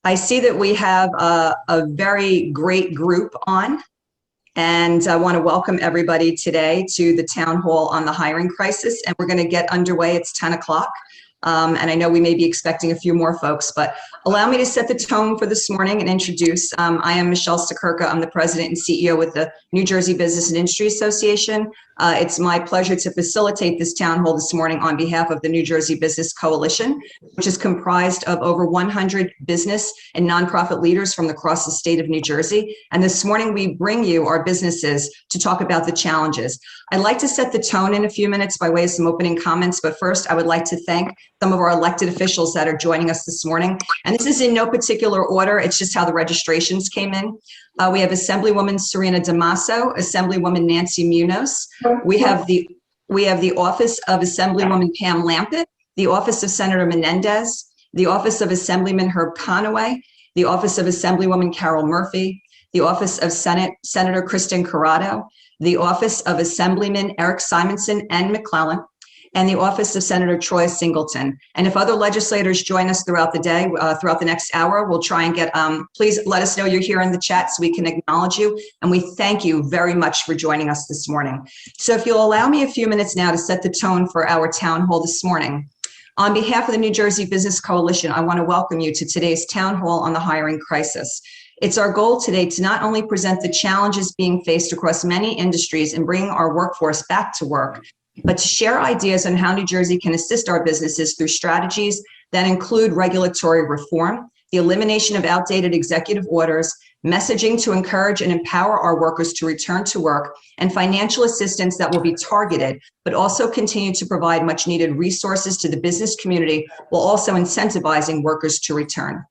I see that we have a very great group on, and I want to welcome everybody today to the town hall on the hiring crisis, and we're going to get underway. It's 10 o'clock. And I know we may be expecting a few more folks, but allow me to set the tone for this morning and introduce. I am Michelle Stakirka. I'm the president and CEO with the New Jersey Business and Industry Association. It's my pleasure to facilitate this town hall this morning on behalf of the New Jersey Business Coalition, which is comprised of over 100 business and nonprofit leaders from across the state of New Jersey. And this morning we bring you our businesses to talk about the challenges. I'd like to set the tone in a few minutes by way of some opening comments, but first I would like to thank some of our elected officials that are joining us this morning. And this is in no particular order, it's just how the registrations came in. We have Assemblywoman Serena Damaso, Assemblywoman Nancy Younes. We have the Office of Assemblywoman Pam Lampett, the Office of Senator Menendez, the Office of Assemblyman Herb Conaway, the Office of Assemblywoman Carol Murphy, the Office of Senator Kristen Corrado, the Office of Assemblyman Eric Simonson and McClellan, and the Office of Senator Troy Singleton. And if other legislators join us throughout the day, throughout the next hour, we'll try and get, please let us know you're here in the chat so we can acknowledge you. And we thank you very much for joining us this morning. So if you'll allow me a few minutes now to set the tone for our town hall this morning. On behalf of the New Jersey Business Coalition, I want to welcome you to today's town hall on the hiring crisis. It's our goal today to not only present the challenges being faced across many industries and bring our workforce back to work, but to share ideas on how New Jersey can assist our businesses through strategies that include regulatory reform, the elimination of outdated executive orders, messaging to encourage and empower our workers to return to work, and financial assistance that will be targeted, but also continue to provide much needed resources to the business community while also incentivizing workers to return.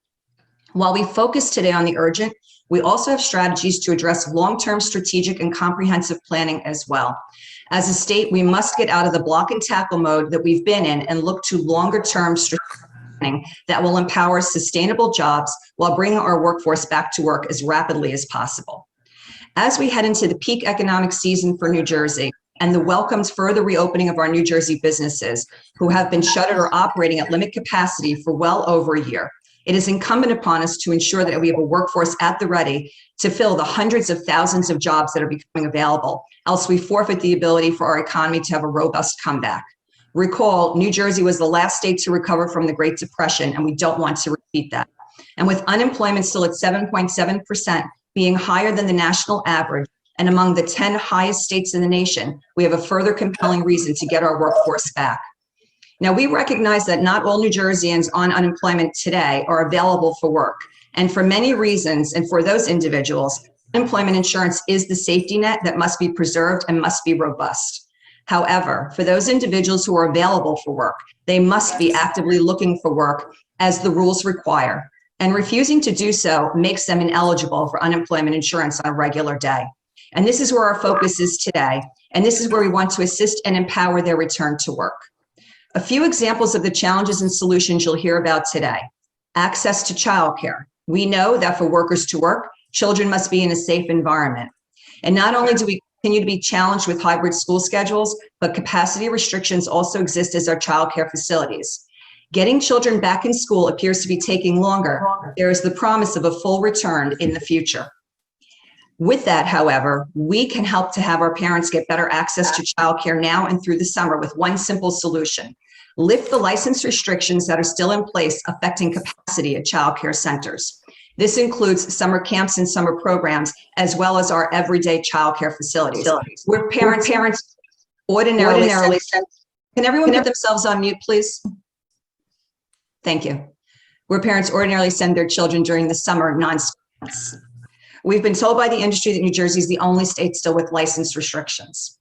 While we focus today on the urgent, we also have strategies to address long-term strategic and comprehensive planning as well. As a state, we must get out of the block and tackle mode that we've been in and look to longer-term strategic planning that will empower sustainable jobs while bringing our workforce back to work as rapidly as possible. As we head into the peak economic season for New Jersey and the welcomed further reopening of our New Jersey businesses who have been shuttered or operating at limit capacity for well over a year, it is incumbent upon us to ensure that we have a workforce at the ready to fill the hundreds of thousands of jobs that are becoming available, else we forfeit the ability for our economy to have a robust comeback. Recall, New Jersey was the last state to recover from the Great Depression, and we don't want to repeat that. And with unemployment still at 7.7%, being higher than the national average and among the 10 highest states in the nation, we have a further compelling reason to get our workforce back. Now, we recognize that not all New Jerseyans on unemployment today are available for work. And for many reasons, and for those individuals, unemployment insurance is the safety net that must be preserved and must be robust. However, for those individuals who are available for work, they must be actively looking for work as the rules require. And refusing to do so makes them ineligible for unemployment insurance on a regular day. And this is where our focus is today. And this is where we want to assist and empower their return to work. A few examples of the challenges and solutions you'll hear about today. Access to childcare. We know that for workers to work, children must be in a safe environment. And not only do we continue to be challenged with hybrid school schedules, but capacity restrictions also exist as our childcare facilities. Getting children back in school appears to be taking longer. There is the promise of a full return in the future. With that, however, we can help to have our parents get better access to childcare now and through the summer with one simple solution. Lift the license restrictions that are still in place affecting capacity at childcare centers. This includes summer camps and summer programs, as well as our everyday childcare facilities. Where parents ordinarily send, can everyone get themselves on mute, please? Thank you. Where parents ordinarily send their children during the summer non-school. We've been told by the industry that New Jersey is the only state still with license restrictions.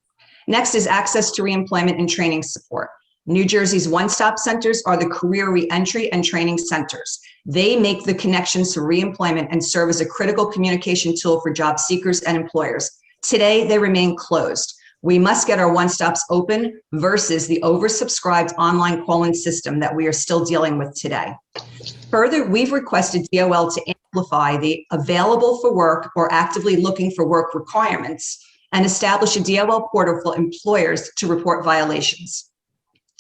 Next is access to reemployment and training support. New Jersey's one-stop centers are the career reentry and training centers. They make the connections to reemployment and serve as a critical communication tool for job seekers and employers. Today, they remain closed. We must get our one-stops open versus the oversubscribed online call-in system that we are still dealing with today. Further, we've requested DOL to amplify the available for work or actively looking for work requirements and establish a DOL portal for employers to report violations.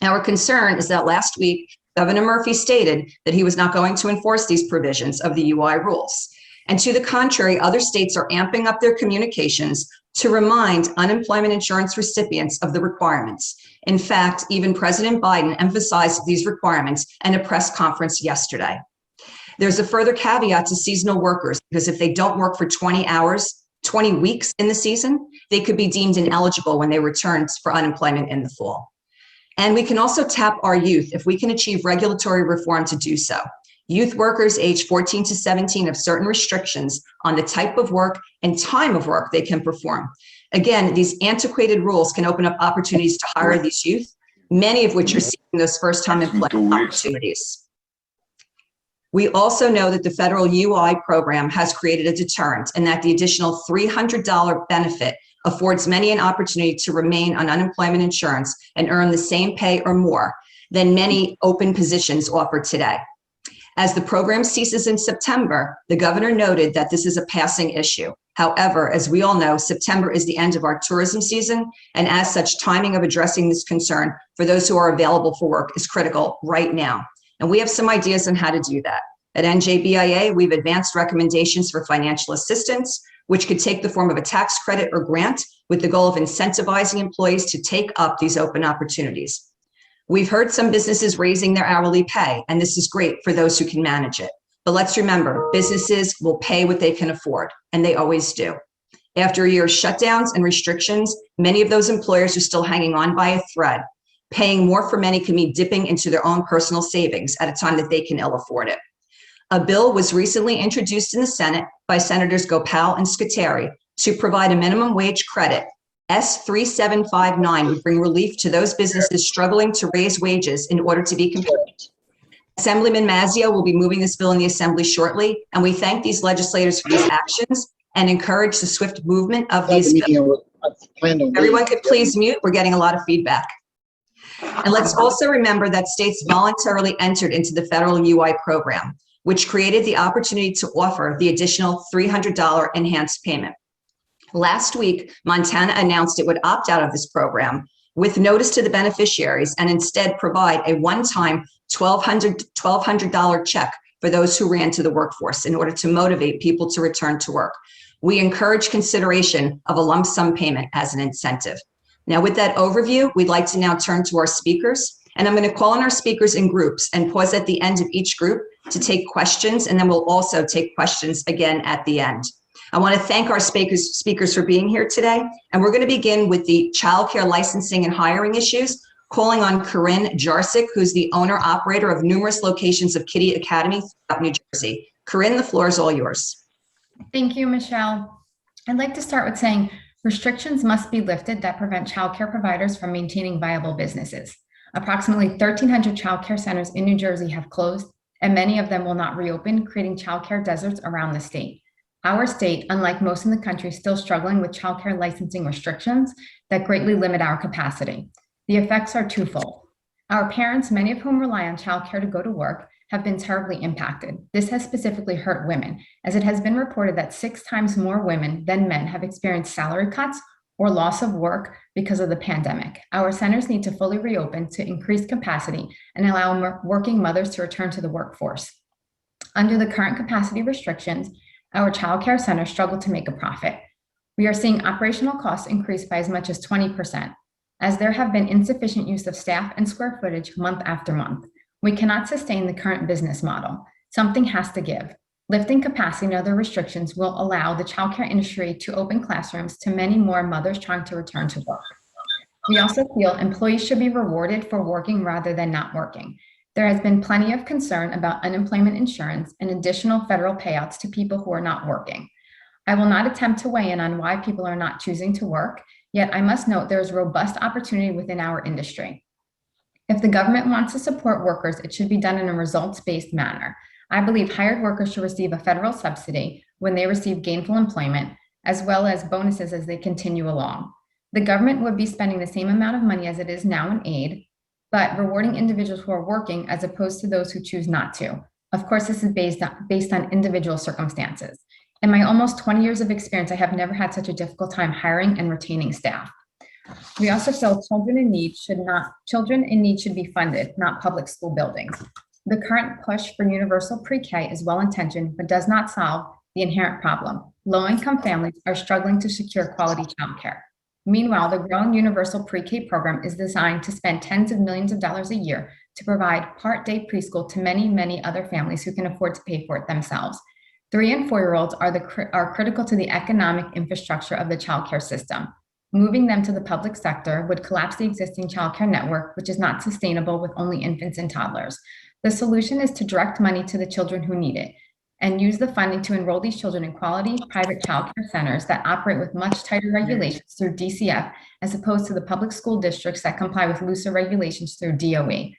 Our concern is that last week, Governor Murphy stated that he was not going to enforce these provisions of the UI rules. And to the contrary, other states are amping up their communications to remind unemployment insurance recipients of the requirements. In fact, even President Biden emphasized these requirements in a press conference yesterday. There's a further caveat to seasonal workers, because if they don't work for 20 hours, 20 weeks in the season, they could be deemed ineligible when they return for unemployment in the fall. And we can also tap our youth if we can achieve regulatory reform to do so. Youth workers aged 14 to 17 have certain restrictions on the type of work and time of work they can perform. Again, these antiquated rules can open up opportunities to hire these youth, many of which are seeking those first-time employment opportunities. We also know that the federal UI program has created a deterrent, and that the additional $300 benefit affords many an opportunity to remain on unemployment insurance and earn the same pay or more than many open positions offered today. As the program ceases in September, the governor noted that this is a passing issue. However, as we all know, September is the end of our tourism season, and as such, timing of addressing this concern for those who are available for work is critical right now. And we have some ideas on how to do that. At NJBIA, we've advanced recommendations for financial assistance, which could take the form of a tax credit or grant, with the goal of incentivizing employees to take up these open opportunities. We've heard some businesses raising their hourly pay, and this is great for those who can manage it. But let's remember, businesses will pay what they can afford, and they always do. After a year of shutdowns and restrictions, many of those employers are still hanging on by a thread. Paying more for many can mean dipping into their own personal savings at a time that they can ill afford it. A bill was recently introduced in the Senate by Senators Gopal and Scuteri to provide a minimum wage credit. S3759 would bring relief to those businesses struggling to raise wages in order to be competitive. Assemblyman Mazzio will be moving this bill in the Assembly shortly, and we thank these legislators for these actions and encourage the swift movement of these bills. Everyone could please mute. We're getting a lot of feedback. And let's also remember that states voluntarily entered into the federal UI program, which created the opportunity to offer the additional $300 enhanced payment. Last week, Montana announced it would opt out of this program with notice to the beneficiaries and instead provide a one-time $1,200 check for those who ran to the workforce in order to motivate people to return to work. We encourage consideration of a lump sum payment as an incentive. Now, with that overview, we'd like to now turn to our speakers, and I'm going to call on our speakers in groups and pause at the end of each group to take questions, and then we'll also take questions again at the end. I want to thank our speakers for being here today, and we're going to begin with the childcare licensing and hiring issues, calling on Corinne Jarczyk, who's the owner-operator of numerous locations of Kitty Academy throughout New Jersey. Corinne, the floor is all yours. Thank you, Michelle. I'd like to start with saying restrictions must be lifted that prevent childcare providers from maintaining viable businesses. Approximately 1,300 childcare centers in New Jersey have closed, and many of them will not reopen, creating childcare deserts around the state. Our state, unlike most in the country, is still struggling with childcare licensing restrictions that greatly limit our capacity. The effects are twofold. Our parents, many of whom rely on childcare to go to work, have been terribly impacted. This has specifically hurt women, as it has been reported that 6 times more women than men have experienced salary cuts or loss of work because of the pandemic. Our centers need to fully reopen to increase capacity and allow working mothers to return to the workforce. Under the current capacity restrictions, our childcare centers struggle to make a profit. We are seeing operational costs increase by as much as 20%, as there have been insufficient use of staff and square footage month after month. We cannot sustain the current business model. Something has to give. Lifting capacity and other restrictions will allow the childcare industry to open classrooms to many more mothers trying to return to work. We also feel employees should be rewarded for working rather than not working. There has been plenty of concern about unemployment insurance and additional federal payouts to people who are not working. I will not attempt to weigh in on why people are not choosing to work, yet I must note there is robust opportunity within our industry. If the government wants to support workers, it should be done in a results-based manner. I believe hired workers should receive a federal subsidy when they receive gainful employment, as well as bonuses as they continue along. The government would be spending the same amount of money as it is now in aid, but rewarding individuals who are working as opposed to those who choose not to. Of course, this is based on individual circumstances. In my almost 20 years of experience, I have never had such a difficult time hiring and retaining staff. We also feel children in need should be funded, not public school buildings. The current push for universal pre-K is well-intentioned, but does not solve the inherent problem. Low-income families are struggling to secure quality childcare. Meanwhile, the growing universal pre-K program is designed to spend tens of millions of dollars a year to provide part-day preschool to many, many other families who can afford to pay for it themselves. 3- and 4-year-olds are critical to the economic infrastructure of the childcare system. Moving them to the public sector would collapse the existing childcare network, which is not sustainable with only infants and toddlers. The solution is to direct money to the children who need it and use the funding to enroll these children in quality private childcare centers that operate with much tighter regulations through DCF, as opposed to the public school districts that comply with looser regulations through DOE.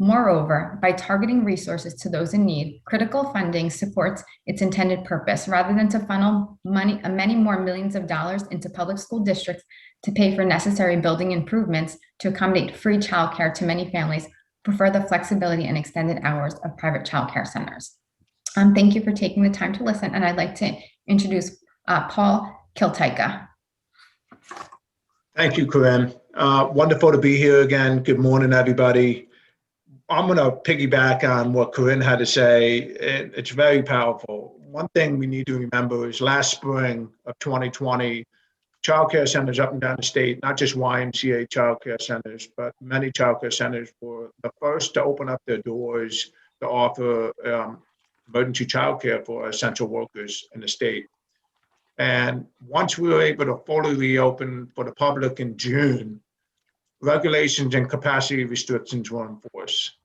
Moreover, by targeting resources to those in need, critical funding supports its intended purpose rather than to funnel many more millions of dollars into public school districts to pay for necessary building improvements to accommodate free childcare to many families prefer the flexibility and extended hours of private childcare centers. Thank you for taking the time to listen, and I'd like to introduce Paul Kiltyka. Thank you, Corinne. Wonderful to be here again. Good morning, everybody. I'm going to piggyback on what Corinne had to say. It's very powerful. One thing we need to remember is last spring of 2020, childcare centers up and down the state, not just YMCA childcare centers, but many childcare centers were the first to open up their doors to offer emergency childcare for essential workers in the state. And once we were able to fully reopen for the public in June, regulations and capacity restrictions were enforced.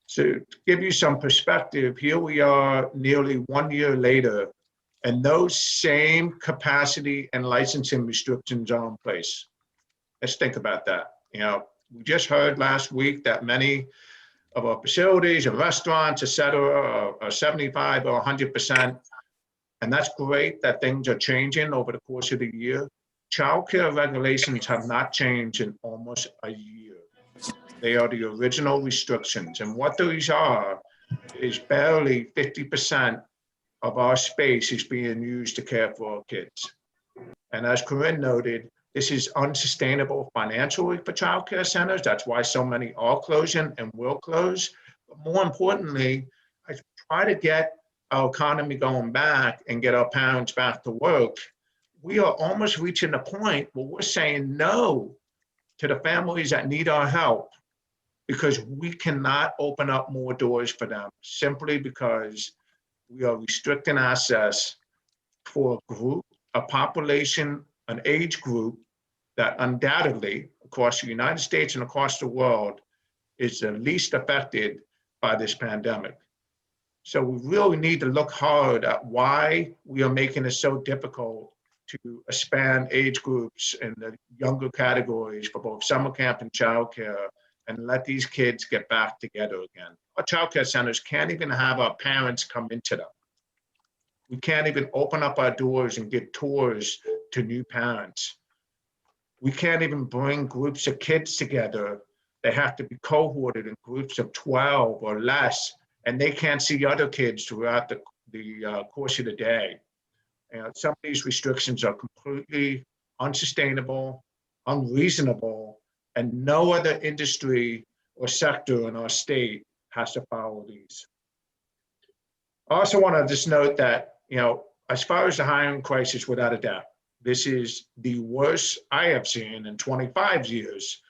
So to give you some perspective, here we are nearly 1 year later, and those same capacity and licensing restrictions are in place. Let's think about that. We just heard last week that many of our facilities and restaurants, et cetera, are 75 or 100%. And that's great that things are changing over the course of the year. Childcare regulations have not changed in almost a year. They are the original restrictions. And what these are is barely 50% of our space is being used to care for our kids. And as Corinne noted, this is unsustainable financially for childcare centers. That's why so many are closing and will close. But more importantly, I try to get our economy going back and get our parents back to work. We are almost reaching a point where we're saying no to the families that need our help because we cannot open up more doors for them simply because we are restricting access for a group, a population, an age group that undoubtedly across the United States and across the world is the least affected by this pandemic. So we really need to look hard at why we are making it so difficult to expand age groups in the younger categories for both summer camp and childcare and let these kids get back together again. Our childcare centers can't even have our parents come into them. We can't even open up our doors and give tours to new parents. We can't even bring groups of kids together. They have to be cohorted in groups of 12 or less, and they can't see other kids throughout the course of the day. And some of these restrictions are completely unsustainable, unreasonable, and no other industry or sector in our state has to follow these. I also want to just note that, as far as the hiring crisis, without a doubt, this is the worst I have seen in 25 years.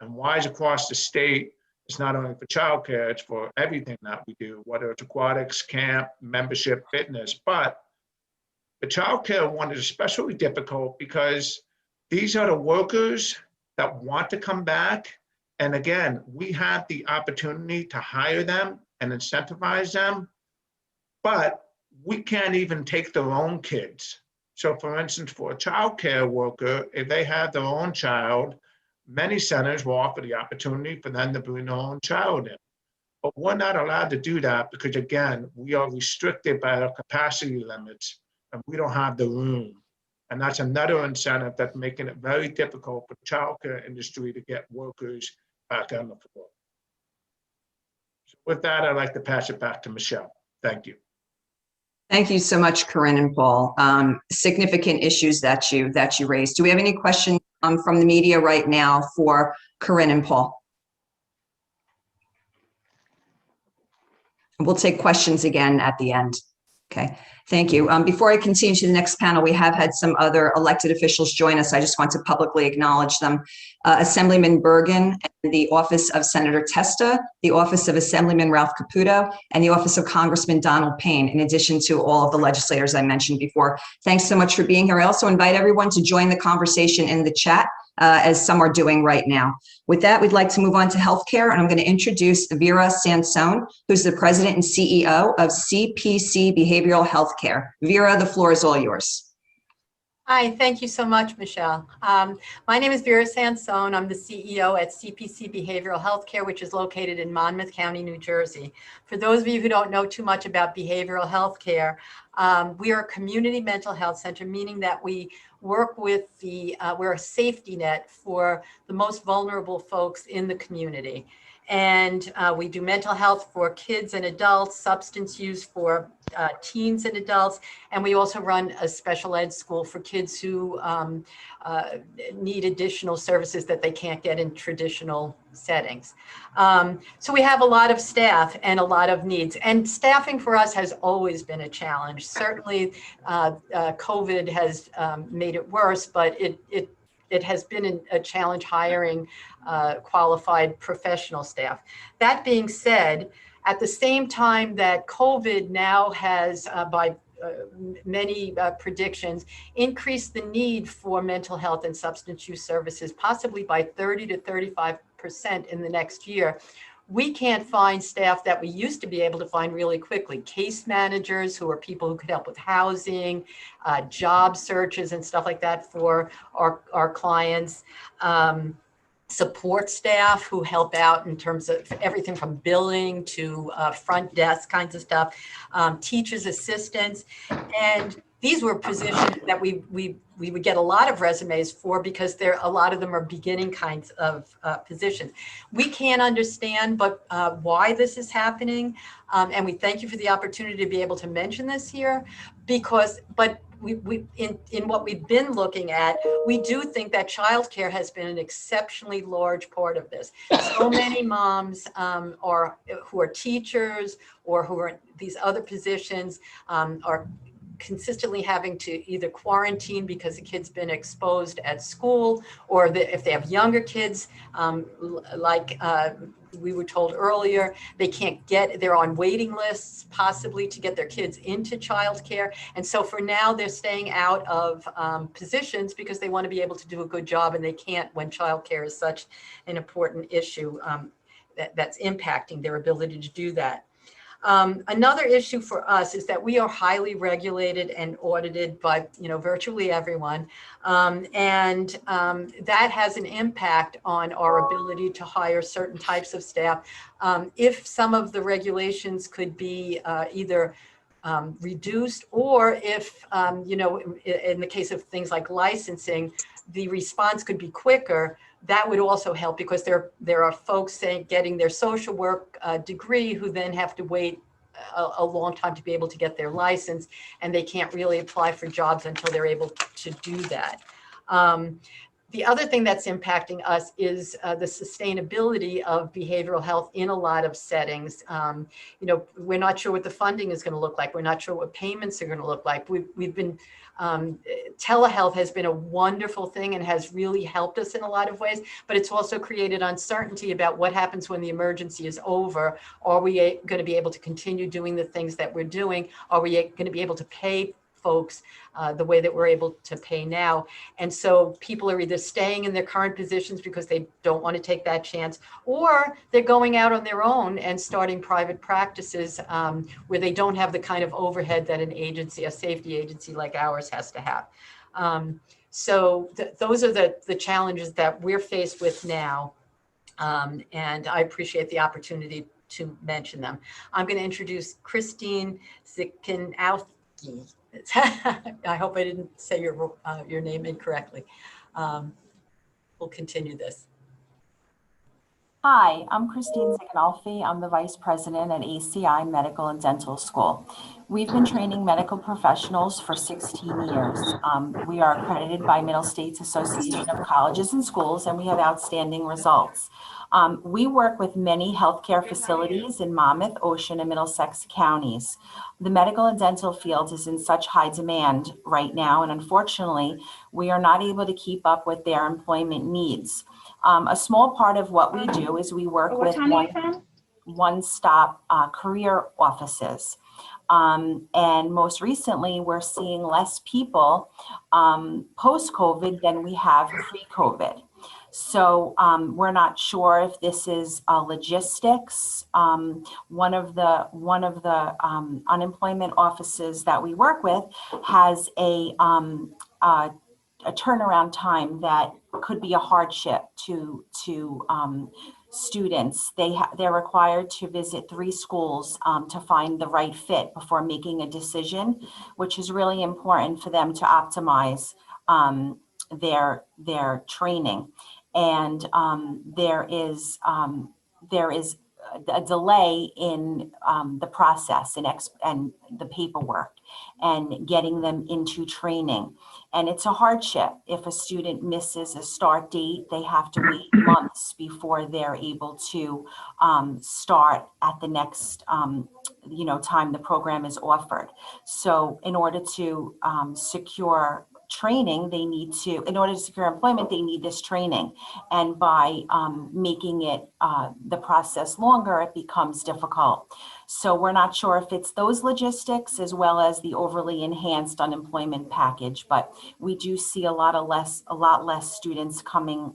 And wise across the state, it's not only for childcare, it's for everything that we do, whether it's aquatics, camp, membership, fitness. But the childcare one is especially difficult because these are the workers that want to come back. And again, we have the opportunity to hire them and incentivize them, but we can't even take their own kids. So for instance, for a childcare worker, if they have their own child, many centers will offer the opportunity for them to bring their own child in. But we're not allowed to do that because again, we are restricted by our capacity limits and we don't have the room. And that's another incentive that's making it very difficult for the childcare industry to get workers back on the floor. So with that, I'd like to pass it back to Michelle. Thank you. Thank you so much, Corinne and Paul. Significant issues that you raised. Do we have any questions from the media right now for Corinne and Paul. We'll take questions again at the end. Okay, thank you. Before I continue to the next panel, we have had some other elected officials join us. I just want to publicly acknowledge them. Assemblyman Bergen, and the office of Senator Testa, the office of Assemblyman Ralph Caputo, and the office of Congressman Donald Payne, in addition to all of the legislators I mentioned before. Thanks so much for being here. I also invite everyone to join the conversation in the chat, as some are doing right now. With that, we'd like to move on to healthcare, and I'm going to introduce Vera Sansone, who's the president and CEO of CPC Behavioral Healthcare. Vera, the floor is all yours. Hi, thank you so much, Michelle. My name is Vera Sansone. I'm the CEO at CPC Behavioral Healthcare, which is located in Monmouth County, New Jersey. For those of you who don't know too much about behavioral healthcare, we are a community mental health center, meaning that we work with we're a safety net for the most vulnerable folks in the community. And we do mental health for kids and adults, substance use for teens and adults, and we also run a special ed school for kids who need additional services that they can't get in traditional settings. So we have a lot of staff and a lot of needs, and staffing for us has always been a challenge. Certainly COVID has made it worse, but it has been a challenge hiring qualified professional staff. That being said, at the same time that COVID now has, by many predictions, increased the need for mental health and substance use services, possibly by 30 to 35% in the next year, we can't find staff that we used to be able to find really quickly. Case managers, who are people who could help with housing, job searches and stuff like that for our clients. Support staff who help out in terms of everything from billing to front desk kinds of stuff, teachers, assistants, and these were positions that we would get a lot of resumes for because a lot of them are beginning kinds of positions. We can't understand but why this is happening, and we thank you for the opportunity to be able to mention this here, but in what we've been looking at, we do think that childcare has been an exceptionally large part of this. So many moms who are teachers or who are in these other positions are consistently having to either quarantine because the kid's been exposed at school, or if they have younger kids, like we were told earlier, they're on waiting lists possibly to get their kids into childcare. And so for now, they're staying out of positions because they want to be able to do a good job, and they can't when childcare is such an important issue that's impacting their ability to do that. Another issue for us is that we are highly regulated and audited by virtually everyone, and that has an impact on our ability to hire certain types of staff. If some of the regulations could be either reduced, or if in the case of things like licensing, the response could be quicker, that would also help, because there are folks getting their social work degree who then have to wait a long time to be able to get their license, and they can't really apply for jobs until they're able to do that. The other thing that's impacting us is the sustainability of behavioral health in a lot of settings. We're not sure what the funding is going to look like. We're not sure what payments are going to look like. We've been telehealth has been a wonderful thing and has really helped us in a lot of ways, but it's also created uncertainty about what happens when the emergency is over. Are we going to be able to continue doing the things that we're doing? Are we going to be able to pay folks the way that we're able to pay now? And so people are either staying in their current positions because they don't want to take that chance, or they're going out on their own and starting private practices where they don't have the kind of overhead that a safety agency like ours has to have. So those are the challenges that we're faced with now. And I appreciate the opportunity to mention them. I'm going to introduce Christine Zikinowski. I hope I didn't say your name incorrectly. We'll continue this. Hi, I'm Christine Ziganolfi. I'm the Vice President at ACI Medical and Dental School. We've been training medical professionals for 16 years. We are accredited by Middle States Association of Colleges and Schools, and we have outstanding results. We work with many healthcare facilities in Monmouth, Ocean, and Middlesex counties. The medical and dental field is in such high demand right now, and unfortunately, we are not able to keep up with their employment needs. A small part of what we do is we work with one-stop career offices. And most recently, we're seeing less people post-COVID than we have pre-COVID. So we're not sure if this is logistics. One of the unemployment offices that we work with has a turnaround time that could be a hardship to students. They're required to visit 3 schools to find the right fit before making a decision, which is really important for them to optimize their training. And there is a delay in the process and the paperwork and getting them into training. And it's a hardship. If a student misses a start date, they have to wait months before they're able to start at the next time the program is offered. So in order to secure training, in order to secure employment, they need this training. And by making it the process longer, it becomes difficult. So we're not sure if it's those logistics as well as the overly enhanced unemployment package, but we do see a lot less students coming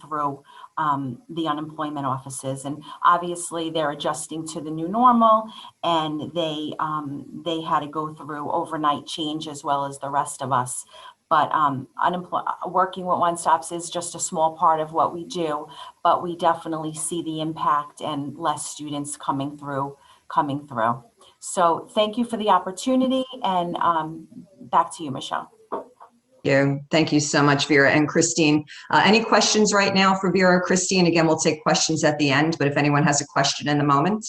through the unemployment offices. And obviously they're adjusting to the new normal, and they had to go through overnight change as well as the rest of us. But working with One Stops is just a small part of what we do, but we definitely see the impact and less students coming through. So thank you for the opportunity, and back to you, Michelle. Thank you so much, Vera and Christine. Any questions right now for Vera or Christine? Again, we'll take questions at the end, but if anyone has a question in the moment.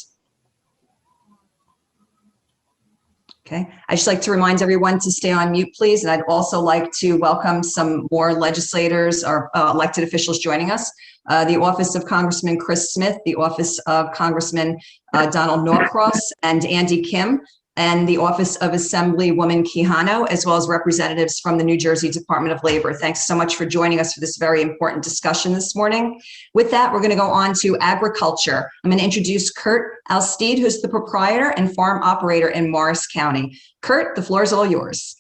Okay, I'd just like to remind everyone to stay on mute, please. And I'd also like to welcome some more legislators or elected officials joining us. The Office of Congressman Chris Smith, the Office of Congressman Donald Norcross and Andy Kim, and the Office of Assemblywoman Quijano, as well as representatives from the New Jersey Department of Labor. Thanks so much for joining us for this very important discussion this morning. With that, we're going to go on to agriculture. I'm going to introduce Kurt Alsteed, who's the proprietor and farm operator in Morris County. Kurt, the floor is all yours.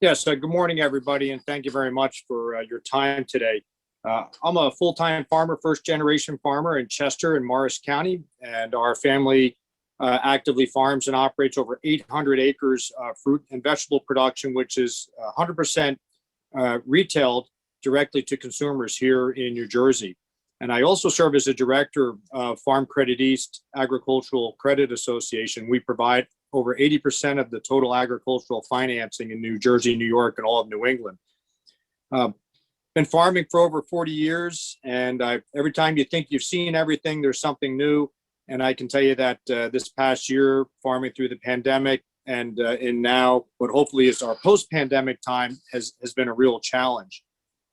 Yes, good morning, everybody, and thank you very much for your time today. I'm a full-time farmer, first-generation farmer in Chester in Morris County, and our family actively farms and operates over 800 acres of fruit and vegetable production, which is 100% retailed directly to consumers here in New Jersey. And I also serve as a director of Farm Credit East Agricultural Credit Association. We provide over 80% of the total agricultural financing in New Jersey, New York, and all of New England. Been farming for over 40 years, and every time you think you've seen everything, there's something new. And I can tell you that this past year, farming through the pandemic and in now, what hopefully is our post-pandemic time, has been a real challenge.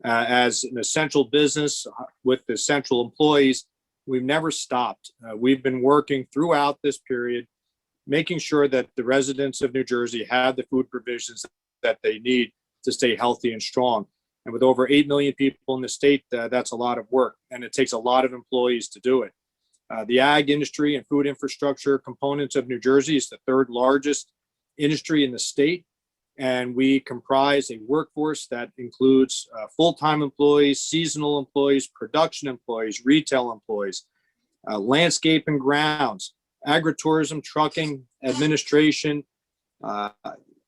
As an essential business with essential employees, we've never stopped. We've been working throughout this period, making sure that the residents of New Jersey have the food provisions that they need to stay healthy and strong. And with over 8 million people in the state, that's a lot of work, and it takes a lot of employees to do it. The ag industry and food infrastructure components of New Jersey is the 3rd largest industry in the state. And we comprise a workforce that includes full-time employees, seasonal employees, production employees, retail employees, landscape and grounds, agritourism, trucking, administration.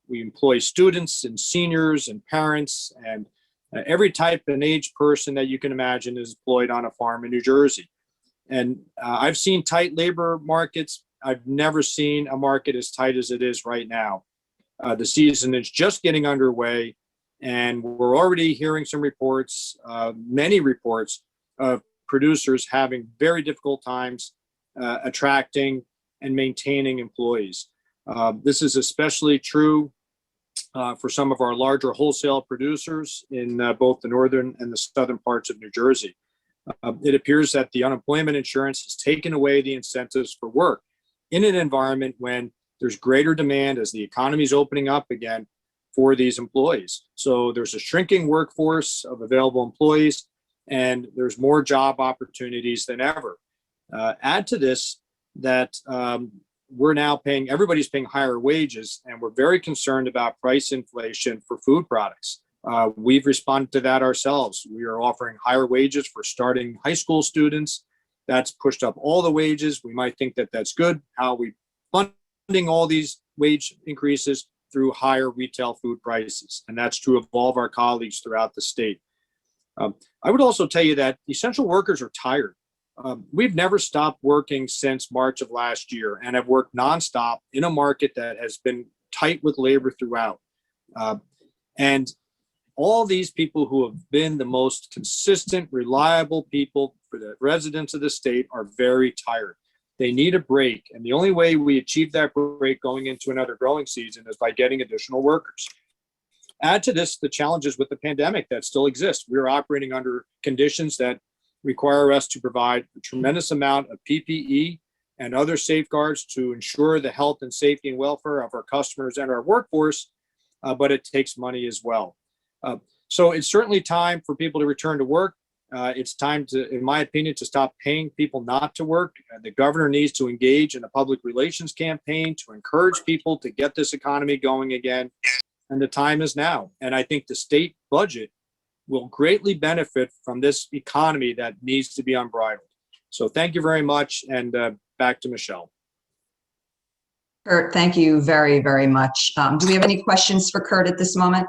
We employ students and seniors and parents, and every type and age person that you can imagine is employed on a farm in New Jersey. And I've seen tight labor markets. I've never seen a market as tight as it is right now. The season is just getting underway, and we're already hearing some reports, many reports of producers having very difficult times attracting and maintaining employees. This is especially true for some of our larger wholesale producers in both the northern and the southern parts of New Jersey. It appears that the unemployment insurance has taken away the incentives for work in an environment when there's greater demand as the economy is opening up again for these employees. So there's a shrinking workforce of available employees, and there's more job opportunities than ever. Add to this that we're now paying, everybody's paying higher wages, and we're very concerned about price inflation for food products. We've responded to that ourselves. We are offering higher wages for starting high school students. That's pushed up all the wages. We might think that that's good. How are we funding all these wage increases? Through higher retail food prices. And that's true of all of our colleagues throughout the state. I would also tell you that essential workers are tired. We've never stopped working since March of last year and have worked nonstop in a market that has been tight with labor throughout. And all these people who have been the most consistent, reliable people for the residents of the state are very tired. They need a break. And the only way we achieve that break going into another growing season is by getting additional workers. Add to this the challenges with the pandemic that still exist. We're operating under conditions that require us to provide a tremendous amount of PPE and other safeguards to ensure the health and safety and welfare of our customers and our workforce, but it takes money as well. So it's certainly time for people to return to work. It's time to, in my opinion, to stop paying people not to work. The governor needs to engage in a public relations campaign to encourage people to get this economy going again. And the time is now. And I think the state budget will greatly benefit from this economy that needs to be unbridled. So thank you very much. And back to Michelle. Kurt, thank you very, very much. Do we have any questions for Kurt at this moment?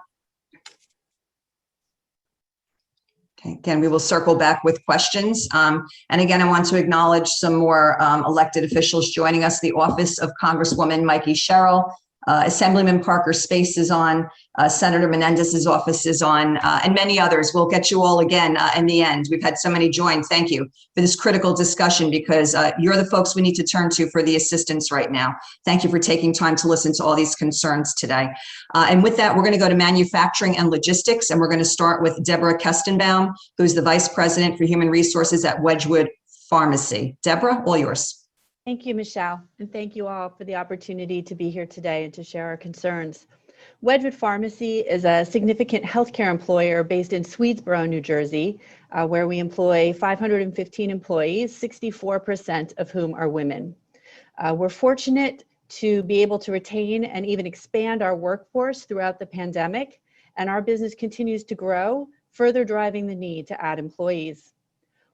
Okay, again, we will circle back with questions. And again, I want to acknowledge some more elected officials joining us. The office of Congresswoman Mikey Sherrill, Assemblyman Parker Space is on, Senator Menendez's office is on, and many others. We'll get you all again in the end. We've had so many join. Thank you for this critical discussion because you're the folks we need to turn to for the assistance right now. Thank you for taking time to listen to all these concerns today. And with that, we're going to go to manufacturing and logistics, and we're going to start with Deborah Kestenbaum, who's the Vice President for Human Resources at Wedgewood Pharmacy. Deborah, all yours. Thank you, Michelle, and thank you all for the opportunity to be here today and to share our concerns. Wedgewood Pharmacy is a significant healthcare employer based in Swedesboro, New Jersey, where we employ 515 employees, 64% of whom are women. We're fortunate to be able to retain and even expand our workforce throughout the pandemic, and our business continues to grow, further driving the need to add employees.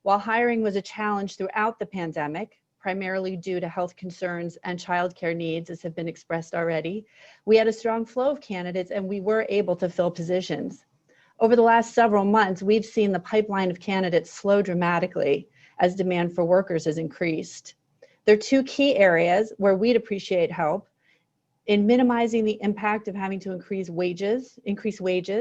While hiring was a challenge throughout the pandemic, primarily due to health concerns and childcare needs, as have been expressed already, we had a strong flow of candidates and we were able to fill positions. Over the last several months, we've seen the pipeline of candidates slow dramatically as demand for workers has increased. There are two key areas where we'd appreciate help in minimizing the impact of having to increase wages,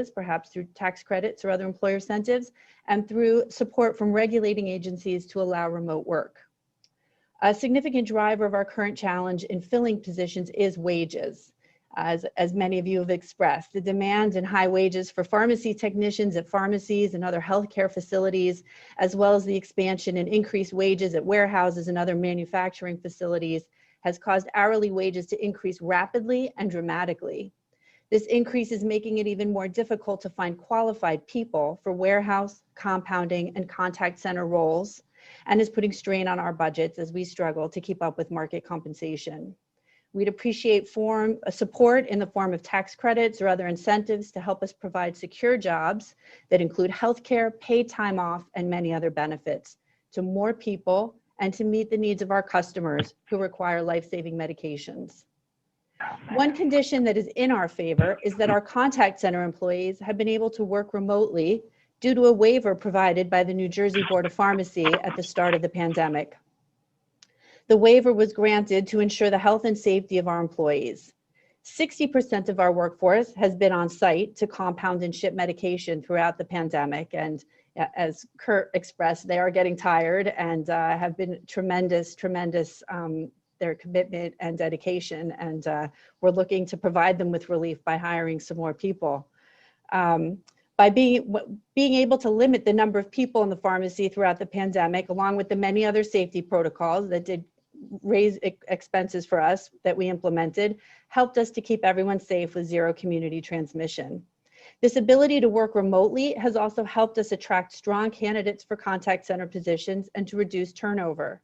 perhaps through tax credits or other employer incentives, and through support from regulating agencies to allow remote work. A significant driver of our current challenge in filling positions is wages. As many of you have expressed, the demand and high wages for pharmacy technicians at pharmacies and other healthcare facilities, as well as the expansion and increased wages at warehouses and other manufacturing facilities, has caused hourly wages to increase rapidly and dramatically. This increase is making it even more difficult to find qualified people for warehouse, compounding, and contact center roles, and is putting strain on our budgets as we struggle to keep up with market compensation. We'd appreciate support in the form of tax credits or other incentives to help us provide secure jobs that include healthcare, paid time off, and many other benefits to more people and to meet the needs of our customers who require life-saving medications. One condition that is in our favor is that our contact center employees have been able to work remotely due to a waiver provided by the New Jersey Board of Pharmacy at the start of the pandemic. The waiver was granted to ensure the health and safety of our employees. 60% of our workforce has been on site to compound and ship medication throughout the pandemic, and as Kurt expressed, they are getting tired and have been tremendous their commitment and dedication. And we're looking to provide them with relief by hiring some more people. By being able to limit the number of people in the pharmacy throughout the pandemic, along with the many other safety protocols that did raise expenses for us that we implemented, helped us to keep everyone safe with zero community transmission. This ability to work remotely has also helped us attract strong candidates for contact center positions and to reduce turnover.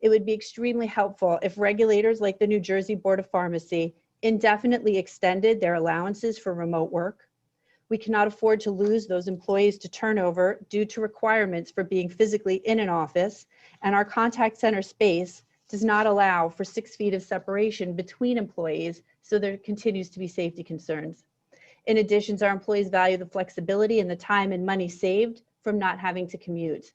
It would be extremely helpful if regulators like the New Jersey Board of Pharmacy indefinitely extended their allowances for remote work. We cannot afford to lose those employees to turnover due to requirements for being physically in an office, and our contact center space does not allow for 6 feet of separation between employees, so there continues to be safety concerns. In addition, our employees value the flexibility and the time and money saved from not having to commute.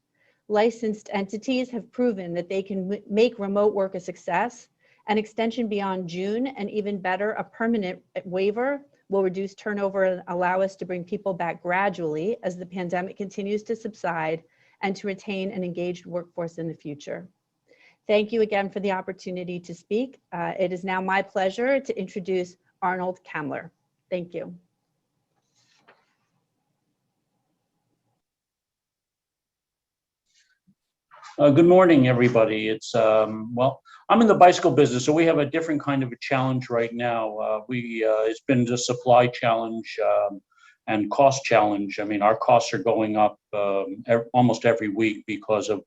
Licensed entities have proven that they can make remote work a success. An extension beyond June, and even better, a permanent waiver, will reduce turnover and allow us to bring people back gradually as the pandemic continues to subside and to retain an engaged workforce in the future. Thank you again for the opportunity to speak. It is now my pleasure to introduce Arnold Kemler. Thank you. Good morning, everybody. Well, I'm in the bicycle business, so we have a different kind of a challenge right now. It's been the supply challenge and cost challenge. I mean, our costs are going up almost every week because of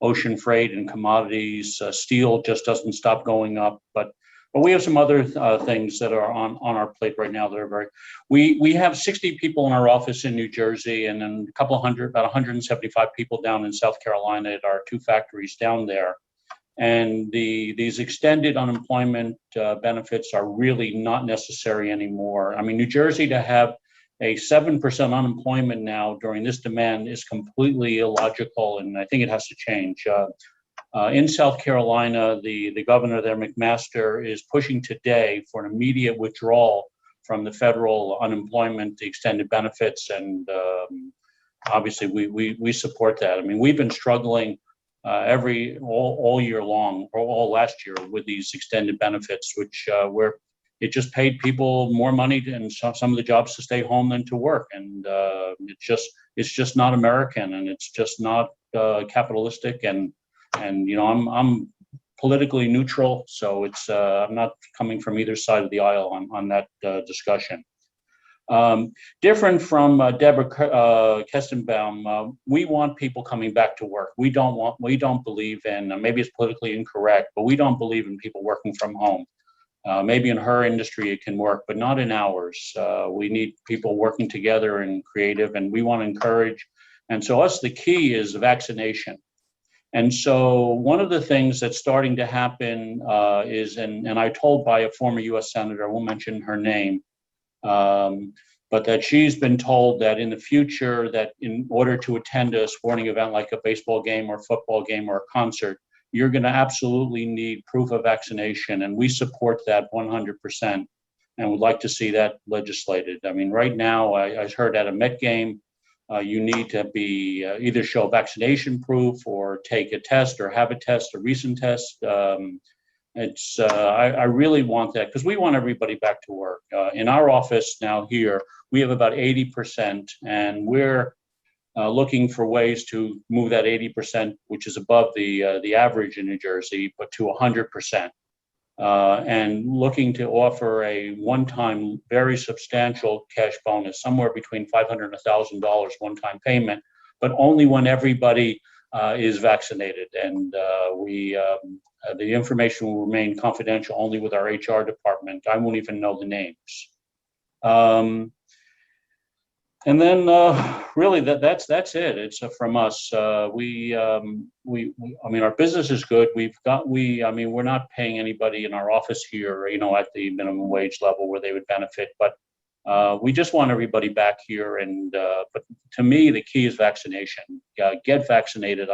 ocean freight and commodities. Steel just doesn't stop going up, but we have some other things that are on our plate right now that are very. We have 60 people in our office in New Jersey, and then a couple hundred, about 175 people down in South Carolina at our 2 factories down there. And these extended unemployment benefits are really not necessary anymore. I mean, New Jersey to have a 7% unemployment now during this demand is completely illogical, and I think it has to change. In South Carolina, the governor there, McMaster, is pushing today for an immediate withdrawal from the federal unemployment, the extended benefits, and obviously we support that. I mean, we've been struggling all year long, or all last year, with these extended benefits, which it just paid people more money and some of the jobs to stay home than to work, and it's just not American, and it's just not capitalistic, and you know, I'm politically neutral, so it's I'm not coming from either side of the aisle on that discussion. Different from Deborah Kestenbaum, we want people coming back to work. We don't believe in, maybe it's politically incorrect, but we don't believe in people working from home. Maybe in her industry it can work, but not in ours. We need people working together and creative, and we want to encourage. And so the key is vaccination. And so one of the things that's starting to happen is, and I told by a former US Senator, I won't mention her name, but that she's been told that in the future, that in order to attend a sporting event like a baseball game or football game or a concert, you're going to absolutely need proof of vaccination. And we support that 100% and would like to see that legislated. I mean, right now, I heard at a Met game, you need to be either show vaccination proof or take a test or have a test, a recent test. I really want that because we want everybody back to work. In our office now here, we have about 80%, and we're looking for ways to move that 80%, which is above the average in New Jersey, but to 100%. And looking to offer a one-time, very substantial cash bonus, somewhere between $500 and $1,000 one-time payment, but only when everybody is vaccinated. And the information will remain confidential only with our HR department. I won't even know the names. And then really that's it. It's from us. I mean, our business is good. I mean, we're not paying anybody in our office here, you know, at the minimum wage level where they would benefit, but we just want everybody back here. And but to me, the key is vaccination. Get vaccinated.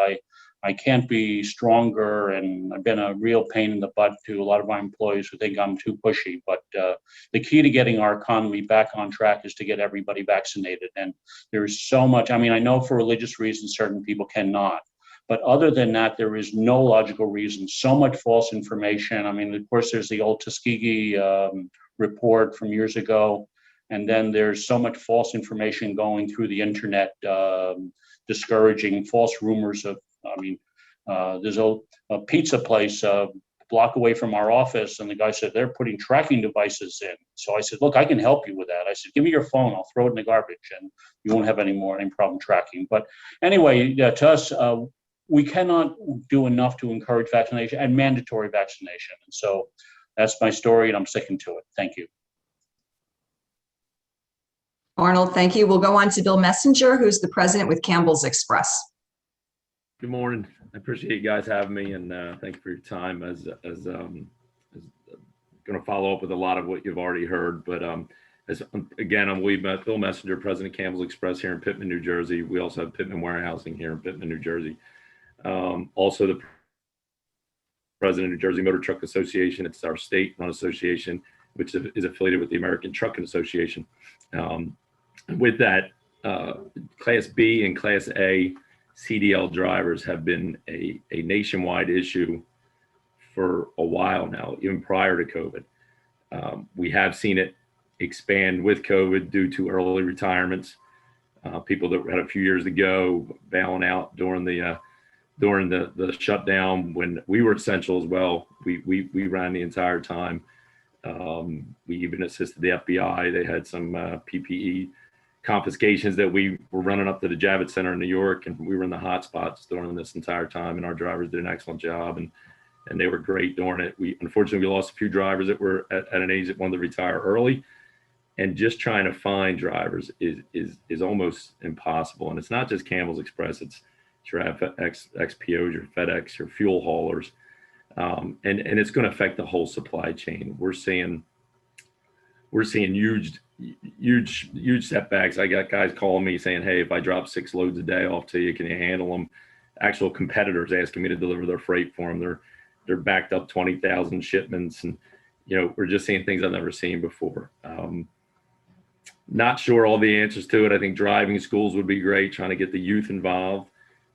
I can't be stronger, and I've been a real pain in the butt to a lot of my employees who think I'm too pushy. But the key to getting our economy back on track is to get everybody vaccinated. And there's so much, I mean, I know for religious reasons, certain people cannot. But other than that, there is no logical reason. So much false information. I mean, of course, there's the old Tuskegee report from years ago. And then there's so much false information going through the internet, discouraging false rumors of, I mean, there's a pizza place a block away from our office, and the guy said they're putting tracking devices in. So I said, look, I can help you with that. I said, give me your phone, I'll throw it in the garbage, and you won't have any problem tracking. But anyway, to us, we cannot do enough to encourage vaccination and mandatory vaccination. And so that's my story, and I'm sticking to it. Thank you. Arnold, thank you. We'll go on to Bill Messenger, who's the president with Campbell's Express. Good morning. I appreciate you guys having me, and thank you for your time. As going to follow up with a lot of what you've already heard, but again, I'm Bill Messenger, president of Campbell's Express here in Pittman, New Jersey. We also have Pittman Warehousing here in Pittman, New Jersey. Also the president of New Jersey Motor Truck Association. It's our state-run association, which is affiliated with the American Trucking Association. With that, Class B and Class A CDL drivers have been a nationwide issue for a while now, even prior to COVID. We have seen it expand with COVID due to early retirements. People that had a few years ago bailing out during the shutdown when we were essential as well. We ran the entire time. We even assisted the FBI. They had some PPE confiscations that we were running up to the Javits Center in New York, and we were in the hot spots during this entire time, and our drivers did an excellent job, and they were great during it. Unfortunately, we lost a few drivers that were at an age that wanted to retire early, and just trying to find drivers is almost impossible. And it's not just Campbell's Express, it's your XPOs, your FedEx, your fuel haulers, and it's going to affect the whole supply chain. We're seeing huge setbacks. I got guys calling me saying, hey, if I drop 6 loads a day off to you, can you handle them? Actual competitors asking me to deliver their freight for them. They're backed up 20,000 shipments, and we're just seeing things I've never seen before. Not sure all the answers to it. I think driving schools would be great, trying to get the youth involved.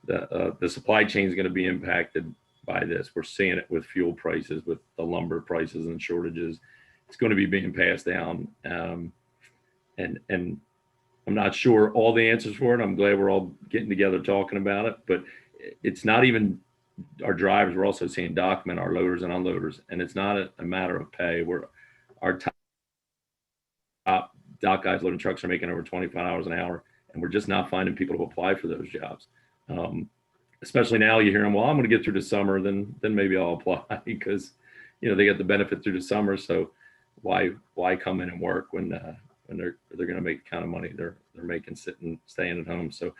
The supply chain is going to be impacted by this. We're seeing it with fuel prices, with the lumber prices and shortages. It's going to be being passed down. And I'm not sure all the answers for it. I'm glad we're all getting together talking about it, but it's not even our drivers. We're also seeing document our loaders and unloaders, and it's not a matter of pay. Our top dock guys loading trucks are making over 25 hours an hour, and we're just not finding people to apply for those jobs. Especially now you hear them, well, I'm going to get through the summer, then maybe I'll apply because, they get the benefit through the summer. So why come in and work when they're going to make the kind of money they're making staying at home. So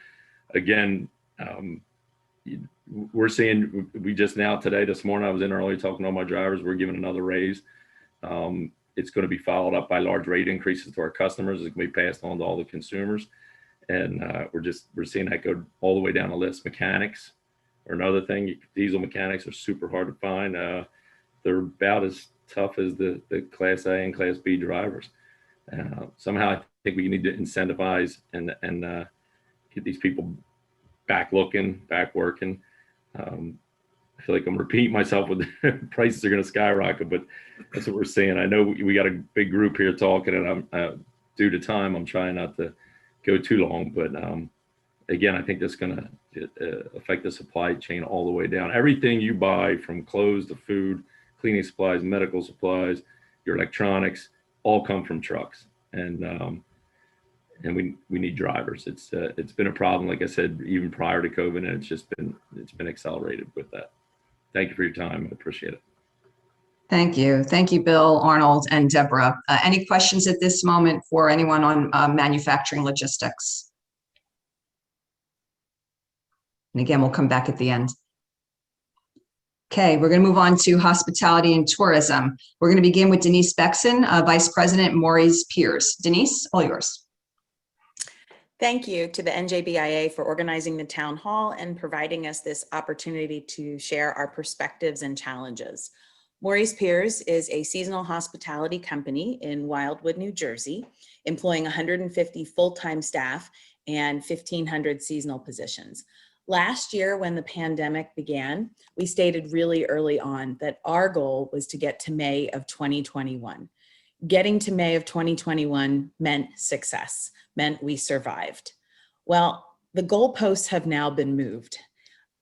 again, we're seeing, this morning I was in early talking to all my drivers. We're giving another raise. It's going to be followed up by large rate increases to our customers. It's going to be passed on to all the consumers. And we're seeing that go all the way down the list. Mechanics are another thing. Diesel mechanics are super hard to find. They're about as tough as the Class A and Class B drivers. Somehow I think we need to incentivize and get these people back working. I feel like I'm repeating myself with prices are going to skyrocket, but that's what we're seeing. I know we got a big group here talking, and I'm due to time, I'm trying not to go too long, but again, I think that's going to affect the supply chain all the way down. Everything you buy, from clothes to food, cleaning supplies, medical supplies, your electronics, all come from trucks, and we need drivers. It's been a problem, like I said, even prior to COVID, and it's been accelerated with that. Thank you for your time. I appreciate it. Thank you. Thank you, Bill, Arnold, and Deborah. Any questions at this moment for anyone on manufacturing logistics? And again, we'll come back at the end. Okay, we're going to move on to hospitality and tourism. We're going to begin with Denise Specson, Vice President, Maurice Piers. Denise, all yours. Thank you to the NJBIA for organizing the town hall and providing us this opportunity to share our perspectives and challenges. Maurice Piers is a seasonal hospitality company in Wildwood, New Jersey, employing 150 full-time staff and 1,500 seasonal positions. Last year, when the pandemic began, we stated really early on that our goal was to get to May of 2021. Getting to May of 2021 meant success, meant we survived. Well, the goalposts have now been moved.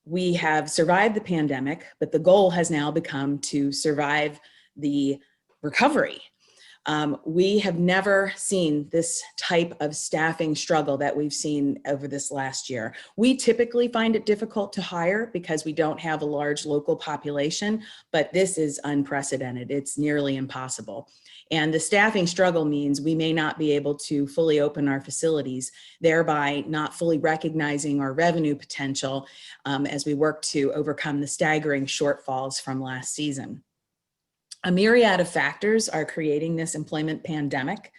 We have survived the pandemic, but the goal has now become to survive the recovery. We have never seen this type of staffing struggle that we've seen over this last year. We typically find it difficult to hire because we don't have a large local population, but this is unprecedented. It's nearly impossible. And the staffing struggle means we may not be able to fully open our facilities, thereby not fully recognizing our revenue potential as we work to overcome the staggering shortfalls from last season. A myriad of factors are creating this employment pandemic: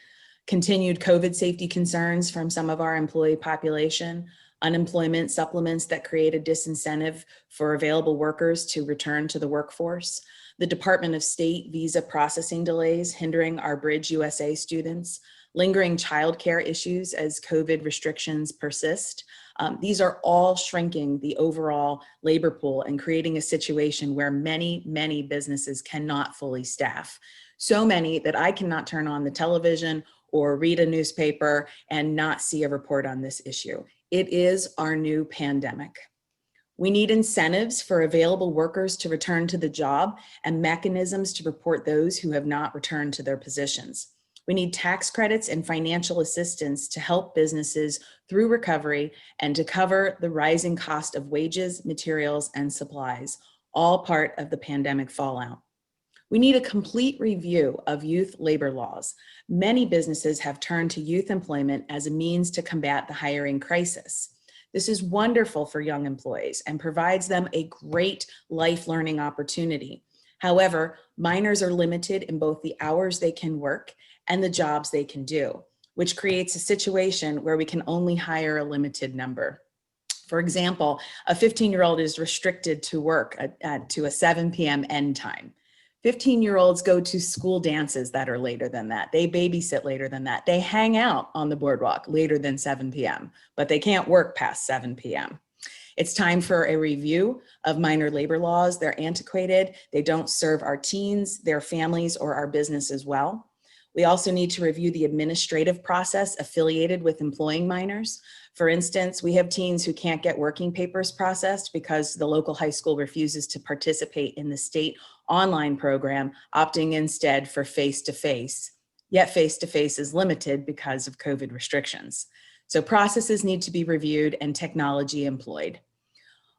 continued COVID safety concerns from some of our employee population, unemployment supplements that create a disincentive for available workers to return to the workforce, the Department of State visa processing delays hindering our Bridge USA students, lingering childcare issues as COVID restrictions persist. These are all shrinking the overall labor pool and creating a situation where many, many businesses cannot fully staff. So many that I cannot turn on the television or read a newspaper and not see a report on this issue. It is our new pandemic. We need incentives for available workers to return to the job and mechanisms to report those who have not returned to their positions. We need tax credits and financial assistance to help businesses through recovery and to cover the rising cost of wages, materials, and supplies, all part of the pandemic fallout. We need a complete review of youth labor laws. Many businesses have turned to youth employment as a means to combat the hiring crisis. This is wonderful for young employees and provides them a great life learning opportunity. However, minors are limited in both the hours they can work and the jobs they can do, which creates a situation where we can only hire a limited number. For example, a 15-year-old is restricted to work to a 7 p.m. end time. 15-year-olds go to school dances that are later than that. They babysit later than that. They hang out on the boardwalk later than 7 p.m., but they can't work past 7 p.m. It's time for a review of minor labor laws. They're antiquated. They don't serve our teens, their families, or our business as well. We also need to review the administrative process affiliated with employing minors. For instance, we have teens who can't get working papers processed because the local high school refuses to participate in the state online program, opting instead for face-to-face. Yet face-to-face is limited because of COVID restrictions. So processes need to be reviewed and technology employed.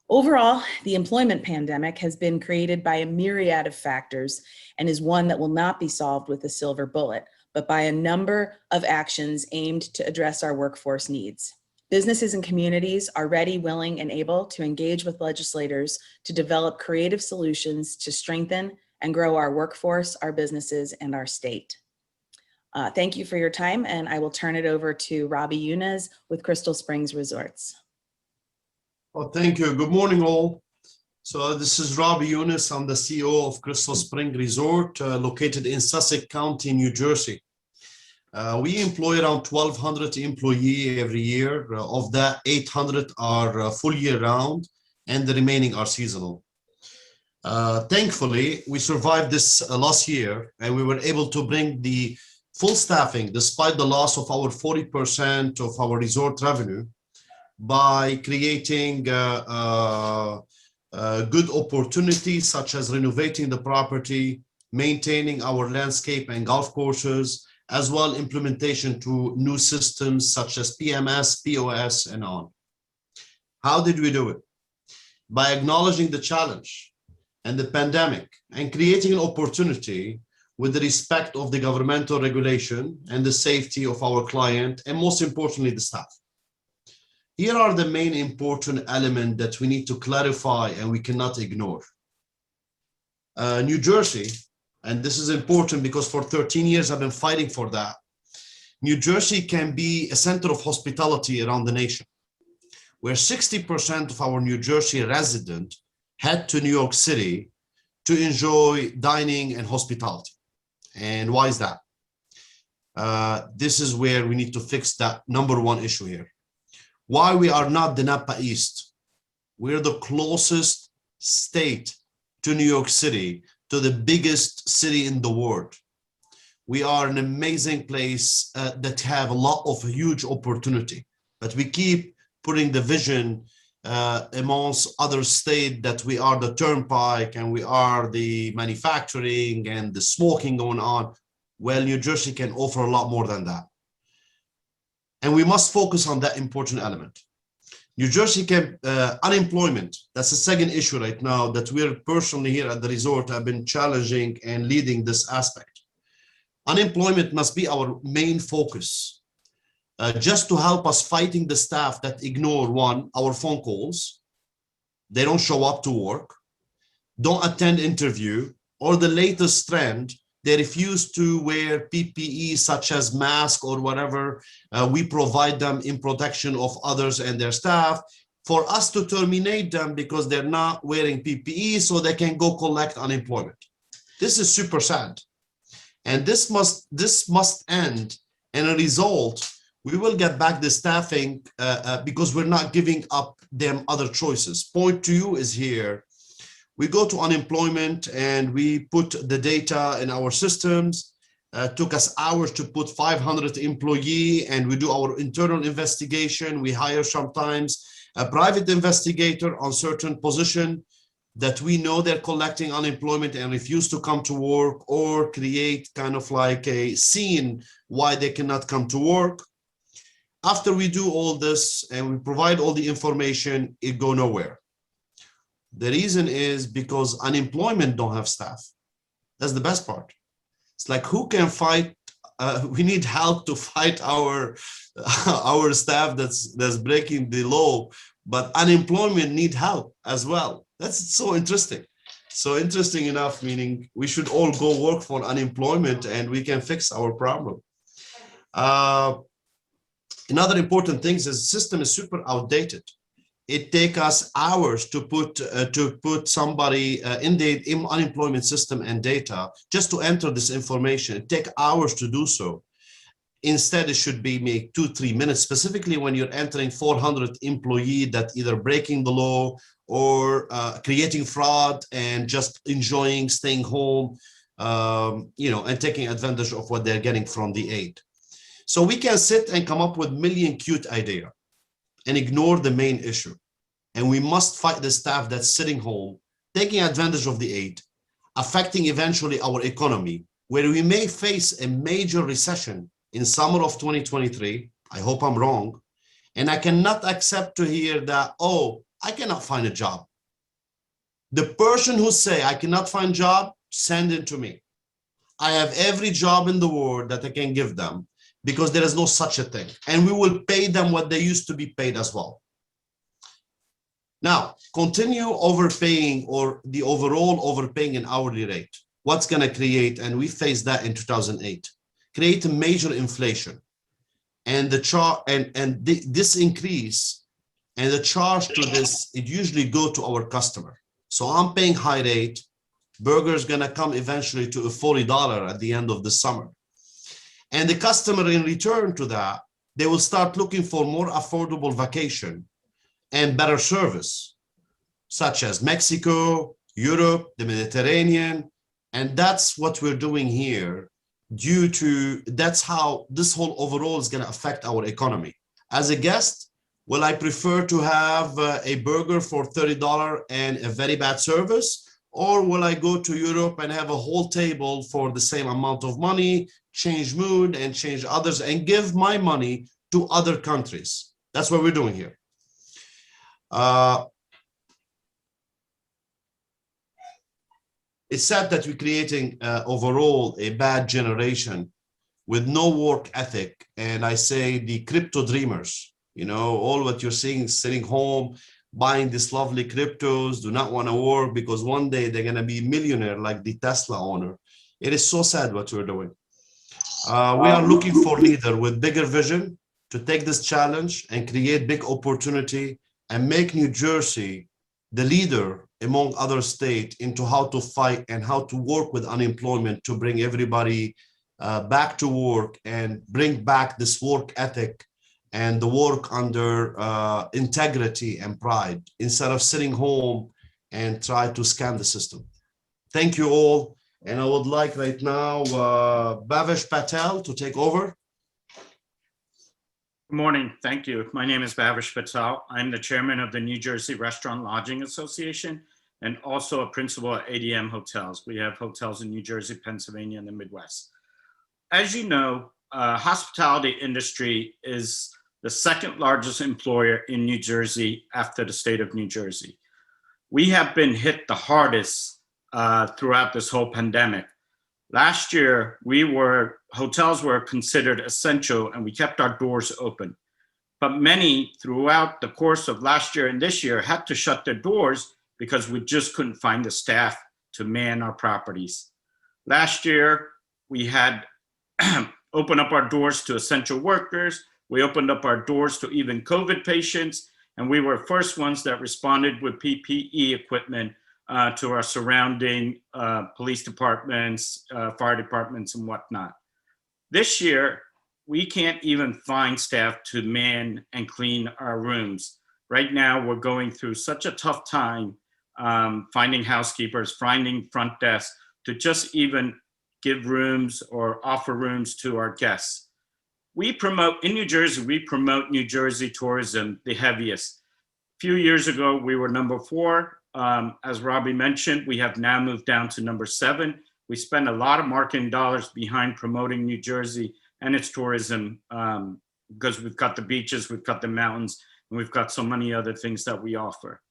Overall, the employment pandemic has been created by a myriad of factors and is one that will not be solved with a silver bullet, but by a number of actions aimed to address our workforce needs. Businesses and communities are ready, willing, and able to engage with legislators to develop creative solutions to strengthen and grow our workforce, our businesses, and our state. Thank you for your time, and I will turn it over to Robbie Younes with Crystal Springs Resorts. Well, thank you. Good morning, all. So this is Robbie Younes. I'm the CEO of Crystal Springs Resort, located in Sussex County, New Jersey. We employ around 1,200 employees every year. Of that, 800 are full year round, and the remaining are seasonal. Thankfully, we survived this last year, and we were able to bring the full staffing despite the loss of our 40% of our resort revenue by creating good opportunities such as renovating the property, maintaining our landscape and golf courses, as well implementation to new systems such as PMS, POS, and on. How did we do it? By acknowledging the challenge and the pandemic and creating an opportunity with the respect of the governmental regulation and the safety of our client, and most importantly, the staff. Here are the main important elements that we need to clarify and we cannot ignore. New Jersey, and this is important because for 13 years I've been fighting for that. New Jersey can be a center of hospitality around the nation, where 60% of our New Jersey residents head to New York City to enjoy dining and hospitality. And why is that? This is where we need to fix that number one issue here. Why we are not the Napa East? We're the closest state to New York City, to the biggest city in the world. We are an amazing place that have a lot of huge opportunity, but we keep putting the vision amongst other states that we are the turnpike and we are the manufacturing and the smoking going on. Well, New Jersey can offer a lot more than that. And we must focus on that important element. New Jersey can, unemployment, that's the second issue right now that we're personally here at the resort have been challenging and leading this aspect. Unemployment must be our main focus, just to help us fighting the staff that ignore, one, our phone calls, they don't show up to work, don't attend interview, or the latest trend, they refuse to wear PPE such as mask or whatever we provide them in protection of others and their staff, for us to terminate them because they're not wearing PPE so they can go collect unemployment. This is super sad. And this must end. And a result, we will get back the staffing because we're not giving up them other choices. Point 2 is here. We go to unemployment and we put the data in our systems. Took us hours to put 500 employee, and we do our internal investigation. We hire sometimes a private investigator on certain position that we know they're collecting unemployment and refuse to come to work, or create kind of like a scene why they cannot come to work. After we do all this and we provide all the information, it go nowhere. The reason is because unemployment don't have staff. That's the best part. It's like, who can fight? We need help to fight our staff that's breaking the law, but unemployment need help as well. That's so interesting. So interesting enough, meaning we should all go work for unemployment and we can fix our problem. Another important thing is the system is super outdated. It takes us hours to put somebody in the unemployment system and data just to enter this information. It takes hours to do so. Instead, it should be maybe 2-3 minutes, specifically when you're entering 400 employees that either breaking the law or creating fraud and just enjoying staying home, and taking advantage of what they're getting from the aid. So we can sit and come up with million cute ideas and ignore the main issue. And we must fight the staff that's sitting home, taking advantage of the aid, affecting eventually our economy, where we may face a major recession in summer of 2023. I hope I'm wrong. And I cannot accept to hear that, oh, I cannot find a job. The person who say I cannot find a job, send it to me. I have every job in the world that I can give them, because there is no such a thing. And we will pay them what they used to be paid as well. Now, continue overpaying or the overall overpaying an hourly rate. What's going to create, and we faced that in 2008, create a major inflation. And this increase and the charge to this, it usually go to our customer. So I'm paying high rate, burger is going to come eventually to a $40 at the end of the summer. And the customer in return to that, they will start looking for more affordable vacation and better service, such as Mexico, Europe, the Mediterranean. And that's what we're doing here that's how this whole overall is going to affect our economy. As a guest, will I prefer to have a burger for $30 and a very bad service? Or will I go to Europe and have a whole table for the same amount of money, change mood and change others, and give my money to other countries? That's what we're doing here. It's sad that we're creating overall a bad generation with no work ethic. And I say the crypto dreamers, all what you're seeing sitting home, buying these lovely cryptos, do not want to work because one day they're going to be millionaire like the Tesla owner. It is so sad what we're doing. We are looking for leader with bigger vision to take this challenge and create big opportunity and make New Jersey the leader among other states into how to fight and how to work with unemployment to bring everybody back to work and bring back this work ethic and the work under integrity and pride instead of sitting home and try to scam the system. Thank you all. And I would like right now Bhavesh Patel to take over. Good morning. Thank you. My name is Bhavesh Patel. I'm the chairman of the New Jersey Restaurant Lodging Association and also a principal at ADM Hotels. We have hotels in New Jersey, Pennsylvania, and the Midwest. As you know, hospitality industry is the second largest employer in New Jersey after the state of New Jersey. We have been hit the hardest throughout this whole pandemic. Last year, hotels were considered essential and we kept our doors open. But many throughout the course of last year and this year had to shut their doors because we just couldn't find the staff to man our properties. Last year, we had opened up our doors to essential workers. We opened up our doors to even COVID patients, and we were first ones that responded with PPE equipment to our surrounding police departments, fire departments, and whatnot. This year, we can't even find staff to man and clean our rooms. Right now, we're going through such a tough time finding housekeepers, finding front desks to just even give rooms or offer rooms to our guests. In New Jersey, we promote New Jersey tourism the heaviest. A few years ago, we were number 4. As Robbie mentioned, we have now moved down to number 7. We spend a lot of marketing dollars behind promoting New Jersey and its tourism because we've got the beaches, we've got the mountains, and we've got so many other things that we offer.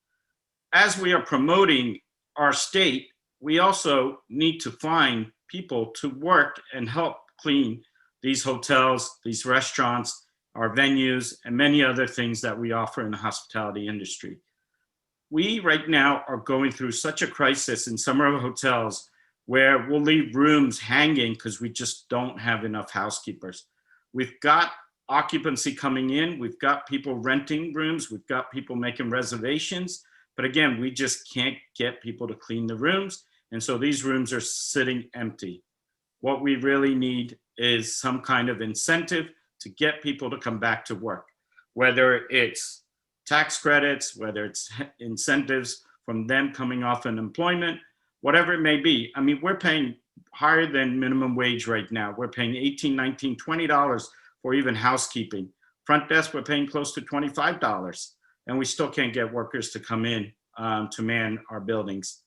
As we are promoting our state, we also need to find people to work and help clean these hotels, these restaurants, our venues, and many other things that we offer in the hospitality industry. We right now are going through such a crisis in some of our hotels where we'll leave rooms hanging because we just don't have enough housekeepers. We've got occupancy coming in, we've got people renting rooms, we've got people making reservations, but again, we just can't get people to clean the rooms, and so these rooms are sitting empty. What we really need is some kind of incentive to get people to come back to work, whether it's tax credits, whether it's incentives from them coming off unemployment, whatever it may be. I mean, we're paying higher than minimum wage right now. We're paying $18, $19, $20 for even housekeeping. Front desk, we're paying close to $25, and we still can't get workers to come in to man our buildings.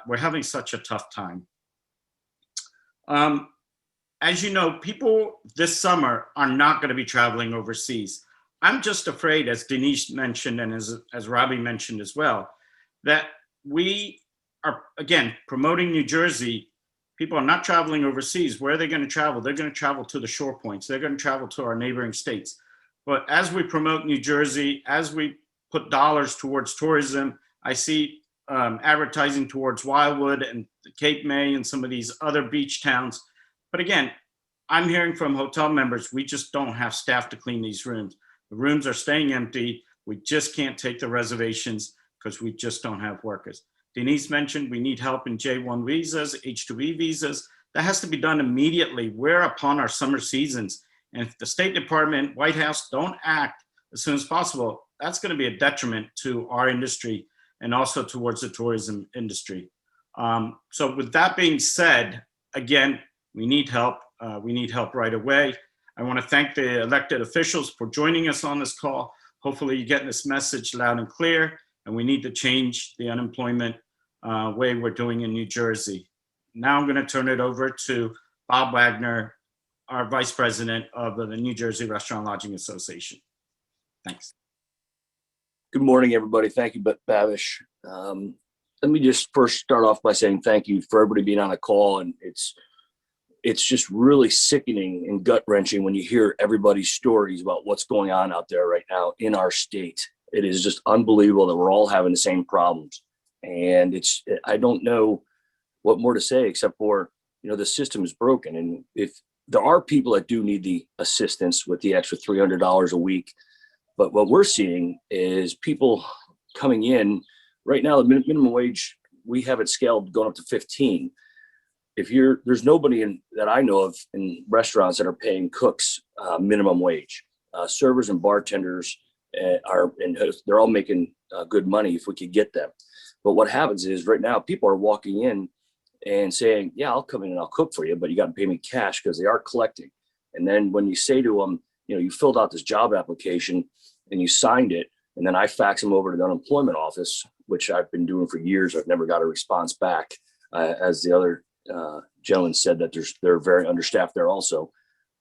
We're having such a tough time. As you know, people this summer are not going to be traveling overseas. I'm just afraid, as Denise mentioned and as Robbie mentioned as well, that we are, again, promoting New Jersey. People are not traveling overseas. Where are they going to travel? They're going to travel to the shore points. They're going to travel to our neighboring states. But as we promote New Jersey, as we put dollars towards tourism, I see advertising towards Wildwood and Cape May and some of these other beach towns. But again, I'm hearing from hotel members, we just don't have staff to clean these rooms. The rooms are staying empty. We just can't take the reservations because we just don't have workers. Denise mentioned we need help in J1 visas, H2E visas. That has to be done immediately. We're upon our summer seasons. And if the State Department, White House don't act as soon as possible, that's going to be a detriment to our industry and also towards the tourism industry. So with that being said, again, we need help. We need help right away. I want to thank the elected officials for joining us on this call. Hopefully you're getting this message loud and clear, and we need to change the unemployment way we're doing in New Jersey. Now I'm going to turn it over to Bob Wagner, our Vice President of the New Jersey Restaurant Lodging Association. Thanks. Good morning, everybody. Thank you, Bhavesh. Let me just first start off by saying thank you for everybody being on the call. And it's just really sickening and gut wrenching when you hear everybody's stories about what's going on out there right now in our state. It is just unbelievable that we're all having the same problems. And I don't know what more to say except for, the system is broken. And if there are people that do need the assistance with the extra $300 a week. But what we're seeing is people coming in right now, the minimum wage, we have it scaled going up to 15. There's nobody that I know of in restaurants that are paying cooks minimum wage. Servers and bartenders they're all making good money if we could get them. But what happens is right now people are walking in and saying, yeah, I'll come in and I'll cook for you, but you got to pay me cash, because they are collecting. And then when you say to them, you filled out this job application and you signed it, and then I fax them over to the unemployment office, which I've been doing for years. I've never got a response back. As the other gentleman said, that they're very understaffed there also.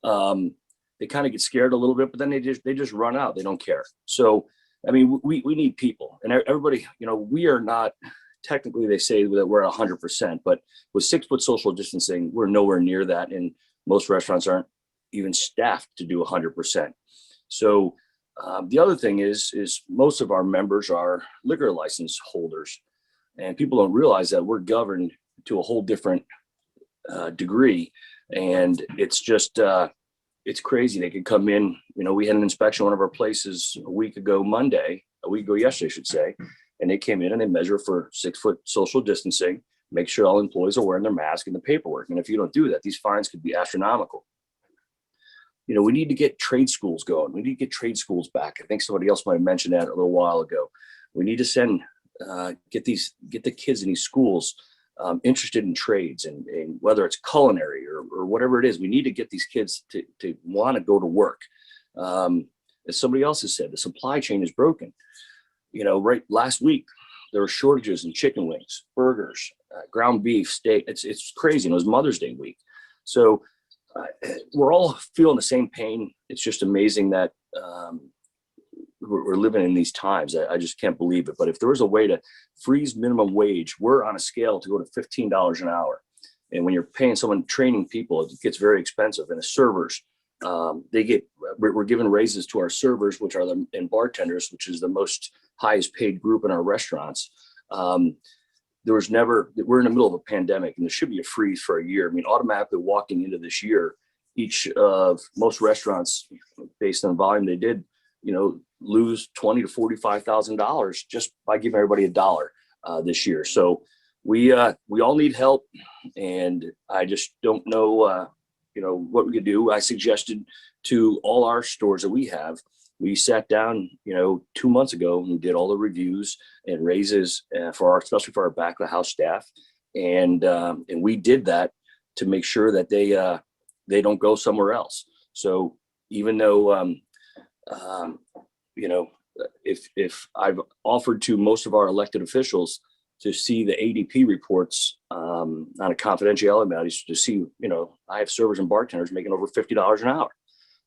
They kind of get scared a little bit, but then they just run out. They don't care. So, I mean, we need people, and everybody, we are not, technically they say that we're at 100%, but with 6 foot social distancing, we're nowhere near that. And most restaurants aren't even staffed to do 100%. So the other thing is most of our members are liquor license holders, and people don't realize that we're governed to a whole different degree. And it's just, it's crazy. They could come in, we had an inspection at one of our places a week ago yesterday, I should say. And they came in and they measure for 6 foot social distancing, make sure all employees are wearing their mask and the paperwork. And if you don't do that, these fines could be astronomical. We need to get trade schools going. We need to get trade schools back. I think somebody else might have mentioned that a little while ago. We need to get the kids in these schools interested in trades, and whether it's culinary or whatever it is. We need to get these kids to want to go to work. As somebody else has said, the supply chain is broken. Right last week, there were shortages in chicken wings, burgers, ground beef, steak. It's crazy. And it was Mother's Day week. So we're all feeling the same pain. It's just amazing that we're living in these times. I just can't believe it. But if there was a way to freeze minimum wage, we're on a scale to go to $15 an hour. And when you're paying someone, training people, it gets very expensive. And the servers, we're giving raises to our servers, which are and bartenders, which is the most highest paid group in our restaurants. We're in the middle of a pandemic, and there should be a freeze for a year. I mean, automatically walking into this year, each of most restaurants, based on volume they did, lose $20,000 to $45,000 just by giving everybody $1 this year. So we all need help, and I just don't know, what we could do. I suggested to all our stores that we have, we sat down, 2 months ago and did all the reviews and raises especially for our back of the house staff. And we did that to make sure that they don't go somewhere else. So even though, if I've offered to most of our elected officials to see the ADP reports on a confidentiality basis, to see, I have servers and bartenders making over $50 an hour